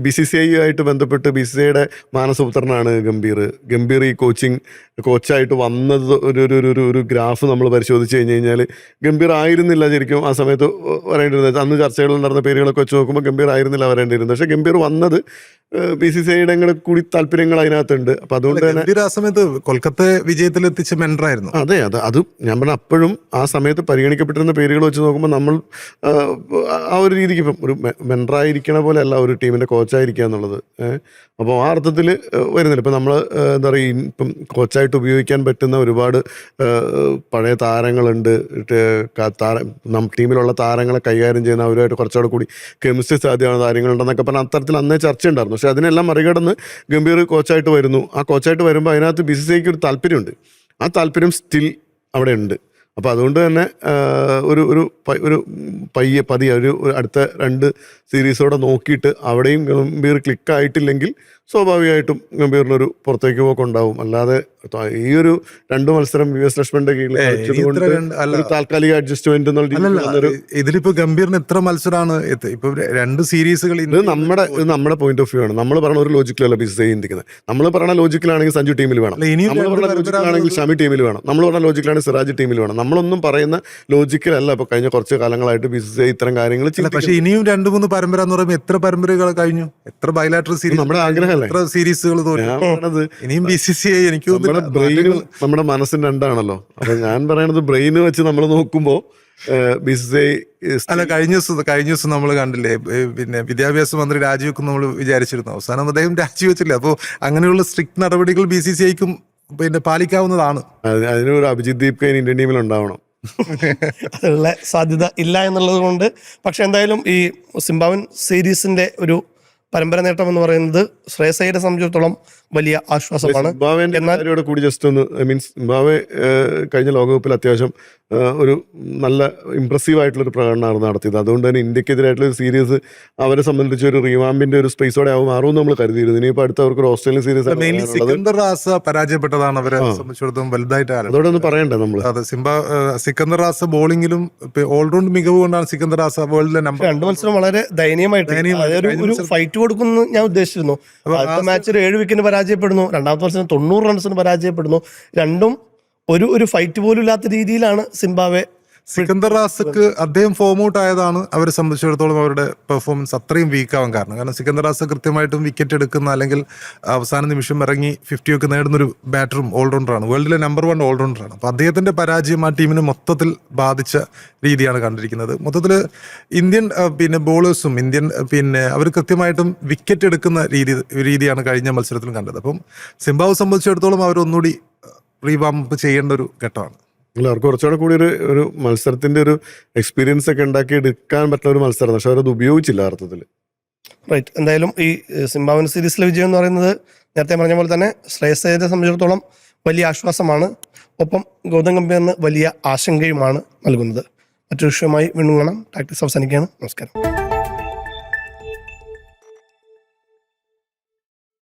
BCCI ആയിട്ട് ബന്ധപ്പെട്ട് BCCIയുടെ മാനസപുത്രനാണ് ഗംഭീർ ഈ കോച്ചായിട്ട് വന്നത്. ഒരു ഗ്രാഫ് നമ്മൾ പരിശോധിച്ച് കഴിഞ്ഞാൽ ഗംഭീർ ആയിരുന്നില്ല ശരിക്കും ആ സമയത്ത് വരേണ്ടിരുന്നത്. അന്ന് ചർച്ചകൾ നടന്ന പേരുകളൊക്കെ വെച്ച് നോക്കുമ്പോൾ ഗംഭീർ ആയിരുന്നില്ല വരേണ്ടിയിരുന്നത്. പക്ഷേ ഗംഭീർ വന്നത് BCCIയുടെ കൂടി താല്പര്യങ്ങൾ അതിനകത്തുണ്ട്. അപ്പൊ അതുകൊണ്ട് തന്നെ ആ സമയത്ത് കൊൽക്കത്ത വിജയത്തിലെത്തിച്ച മെൻഡറായിരുന്നു. അതെ അത് ഞാൻ പറഞ്ഞ അപ്പോഴും ആ സമയത്ത് പരിഗണിക്കപ്പെട്ടിരുന്ന പേരുകൾ വെച്ച് നോക്കുമ്പോൾ നമ്മൾ ആ ഒരു രീതിക്ക് ഇപ്പം ഒരു മെൻഡറായിരിക്കണ പോലെ അല്ല ഒരു ടീമിൻ്റെ കോച്ചായിരിക്കുക എന്നുള്ളത്. അപ്പോൾ ആ അർത്ഥത്തിൽ വരുന്നില്ല. ഇപ്പം നമ്മൾ എന്താ പറയുക, ഇപ്പം കോച്ചായിട്ട് ഉപയോഗിക്കാൻ പറ്റുന്ന ഒരുപാട് പഴയ താരങ്ങളുണ്ട്. ടീമിലുള്ള താരങ്ങളെ കൈകാര്യം ചെയ്യുന്ന അവരുമായിട്ട് കുറച്ചുകൂടെ കൂടി കെമിസ്ട്രി സാധ്യതയാണ് കാര്യങ്ങളുണ്ടെന്നൊക്കെ പറഞ്ഞാൽ അത്തരത്തിൽ അന്നേ ചർച്ച ഉണ്ടായിരുന്നു. പക്ഷേ അതിനെല്ലാം മറികടന്ന് ഗംഭീർ കോച്ചായിട്ട് വരുന്നു. ആ കോച്ചായിട്ട് വരുമ്പോൾ അതിനകത്ത് BCCIക്ക് ഒരു താല്പര്യമുണ്ട്. ആ താല്പര്യം സ്റ്റിൽ അവിടെ ഉണ്ട്. അപ്പോൾ അതുകൊണ്ട് തന്നെ ഒരു പതിയെ ഒരു അടുത്ത 2 സീരീസോടെ നോക്കിയിട്ട് അവിടെയും ഗംഭീർ ക്ലിക്കായിട്ടില്ലെങ്കിൽ സ്വാഭാവികമായിട്ടും ഗംഭീറിനൊരു പുറത്തേക്ക് പോക്കുണ്ടാവും. അല്ലാതെ ഈ ഒരു 2 മത്സരം US ലക്ഷ്മണന്റെ കീഴിൽ കളിച്ചതുകൊണ്ട് ഒരു താൽക്കാലിക അഡ്ജസ്റ്റ്മെന്റ് എന്നുള്ള രീതിയിൽ ഇതിലിപ്പോ ഗംഭീറിന് എത്ര മത്സരമാണ് ഇപ്പൊ 2 സീരീസുകൾ ഇത് നമ്മുടെ പോയിന്റ് ഓഫ് വ്യൂ ആണ്. നമ്മൾ പറഞ്ഞ ഒരു ലോജിക്കലല്ല BCCI ചിന്തിക്കുന്നത്. നമ്മൾ പറഞ്ഞ ലോജിക്കലാണെങ്കിൽ സഞ്ജു ടീമിൽ വേണം, നമ്മൾ പറഞ്ഞ ലോജിക്കലാണെങ്കിൽ ഷമി ടീമിൽ വേണം, നമ്മൾ പറഞ്ഞ ലോജിക്കലാണെങ്കിൽ സിറാജ് ടീമിൽ വേണം. നമ്മളൊന്നും പറയുന്ന ലോജിക്കലല്ല ഇപ്പൊ കഴിഞ്ഞ കുറച്ച് കാലങ്ങളായിട്ട് BCCI ഇത്തരം കാര്യങ്ങൾ. പക്ഷേ ഇനിയും 2-3 പരമ്പര എന്ന് പറയുമ്പോൾ എത്ര പരമ്പരകൾ കഴിഞ്ഞു, എത്ര ബൈലാറ്ററൽ സീരീസ്, നമ്മുടെ ആഗ്രഹമല്ലേ, എത്ര സീരീസുകൾ തോന്നുന്നത്. ഇനിയും BCCI എനിക്ക് നമ്മുടെ മനസ്സിന് രണ്ടാണല്ലോ. അപ്പൊ ഞാൻ പറയണത് ബ്രെയിന് വെച്ച് നമ്മൾ നോക്കുമ്പോ BCCI അല്ല, കഴിഞ്ഞ ദിവസം നമ്മൾ കണ്ടില്ലേ, പിന്നെ വിദ്യാഭ്യാസ മന്ത്രി രാജിവെക്കും നമ്മൾ വിചാരിച്ചിരുന്നു. അവസാനം അദ്ദേഹം രാജിവെച്ചില്ല. അപ്പോൾ അങ്ങനെയുള്ള സ്ട്രിക്ട് നടപടികൾ BCCIക്കും പിന്നെ പാലിക്കാവുന്നതാണ്. അതിനൊരു അഭിജിത് ദീപ് കൈൻ ഇന്ത്യൻ ടീമിൽ ഉണ്ടാവണം. അതിനുള്ള സാധ്യത ഇല്ല എന്നുള്ളത് കൊണ്ട്. പക്ഷെ എന്തായാലും ഈ സിംബാബ്വൻ സീരീസിന്റെ ഒരു പരമ്പര നേട്ടം എന്ന് പറയുന്നത് ശ്രേയസ് അയ്യരെ സംബന്ധിച്ചിടത്തോളം വലിയ ആശ്വാസമാണ്. സിംബാബ്വെ കൂടി ജസ്റ്റ് ഒന്ന് മീൻസ് സിംബാബ്വെ കഴിഞ്ഞ ലോകകപ്പിൽ അത്യാവശ്യം ഒരു നല്ല ഇംപ്രസീവ് ആയിട്ടുള്ളൊരു പ്രകടനമാണ് നടത്തിയത്. അതുകൊണ്ട് തന്നെ ഇന്ത്യക്കെതിരായിട്ടുള്ള ഒരു സീരീസ് അവരെ സംബന്ധിച്ച് ഒരു റീവാമ്പിന്റെ ഒരു സ്പേസോടെ മാറും നമ്മൾ കരുതിയിരുന്നു. ഇനിയിപ്പോൾ അടുത്ത അവർക്ക് ഒരു ഓസ്ട്രേലിയൻ സീരീസ് സിക്കന്ദർ റാസ പരാജയപ്പെട്ടതാണ് അവരെ സംബന്ധിച്ചിടത്തോളം വലുതായിട്ട്. അതോടെ ഒന്ന് പറയണ്ടേ നമ്മൾ. അതെ, സിക്കന്ദർ റാസ ബോളിംഗിലും ഓൾറൗണ്ട് മികവ് കൊണ്ടാണ് സിക്കന്ദർ റാസ വേൾഡിലെ നമ്പർ. 2 മത്സരം വളരെ ദയനീയമായിട്ട് ഒരു ഫൈറ്റ് കൊടുക്കുന്നു ഞാൻ ഉദ്ദേശിച്ചിരുന്നു. ആദ്യത്തെ മാച്ചിൽ 7 വിക്കറ്റിന് പരാജയപ്പെടുന്നു, രണ്ടാമത്തെ മത്സരം 90 റൺസിന് പരാജയപ്പെടുന്നു. രണ്ടും ഒരു ഫൈറ്റ് പോലും ഇല്ലാത്ത രീതിയിലാണ് സിംബാബ്വെ. സിക്കന്ദർ റാസക്ക് അദ്ദേഹം ഫോം ഔട്ട് ആയതാണ് അവരെ സംബന്ധിച്ചിടത്തോളം അവരുടെ പെർഫോമൻസ് അത്രയും വീക്കാവാൻ കാരണം സിക്കന്ദർ റാസ കൃത്യമായിട്ടും വിക്കറ്റ് എടുക്കുന്ന, അല്ലെങ്കിൽ അവസാന നിമിഷം ഇറങ്ങി 50 ഒക്കെ നേടുന്നൊരു ബാറ്ററും ഓൾറൗണ്ടറാണ്, വേൾഡിലെ നമ്പർ 1 ഓൾറൗണ്ടറാണ്. അപ്പോൾ അദ്ദേഹത്തിന്റെ പരാജയം ആ ടീമിനെ മൊത്തത്തിൽ ബാധിച്ച രീതിയാണ് കണ്ടിരിക്കുന്നത്. മൊത്തത്തിൽ ഇന്ത്യൻ പിന്നെ ബോളേഴ്സും അവർ കൃത്യമായിട്ടും വിക്കറ്റ് എടുക്കുന്ന രീതിയാണ് കഴിഞ്ഞ മത്സരത്തിലും കണ്ടത്. അപ്പം സിംബാബ്വെ സംബന്ധിച്ചിടത്തോളം അവരൊന്നുകൂടി റീവാംപ് ചെയ്യേണ്ട ഒരു ഘട്ടമാണ്. അല്ല, അവർക്ക് കുറച്ചുകൂടെ കൂടി ഒരു മത്സരത്തിന്റെ ഒരു എക്സ്പീരിയൻസ് ഒക്കെ ഉണ്ടാക്കി എടുക്കാൻ പറ്റുന്ന ഒരു മത്സരം, പക്ഷെ അവരത് ഉപയോഗിച്ചില്ല അർത്ഥത്തിൽ. റൈറ്റ്. എന്തായാലും ഈ സിംബാബ്വൻ സീരീസിലെ വിജയം എന്ന് പറയുന്നത് നേരത്തെ പറഞ്ഞ പോലെ തന്നെ ശ്രേയസ് അയ്യരെ സംബന്ധിച്ചിടത്തോളം വലിയ ആശ്വാസമാണ്. ഒപ്പം ഗൗതം ഗംഭീറിന് വലിയ ആശങ്കയുമാണ് നൽകുന്നത്. മറ്റൊരു വിഷയമായി വീണ്ടും കാണാം. ടാക്ടിക്സ് അവസാനിക്കുകയാണ്. നമസ്കാരം.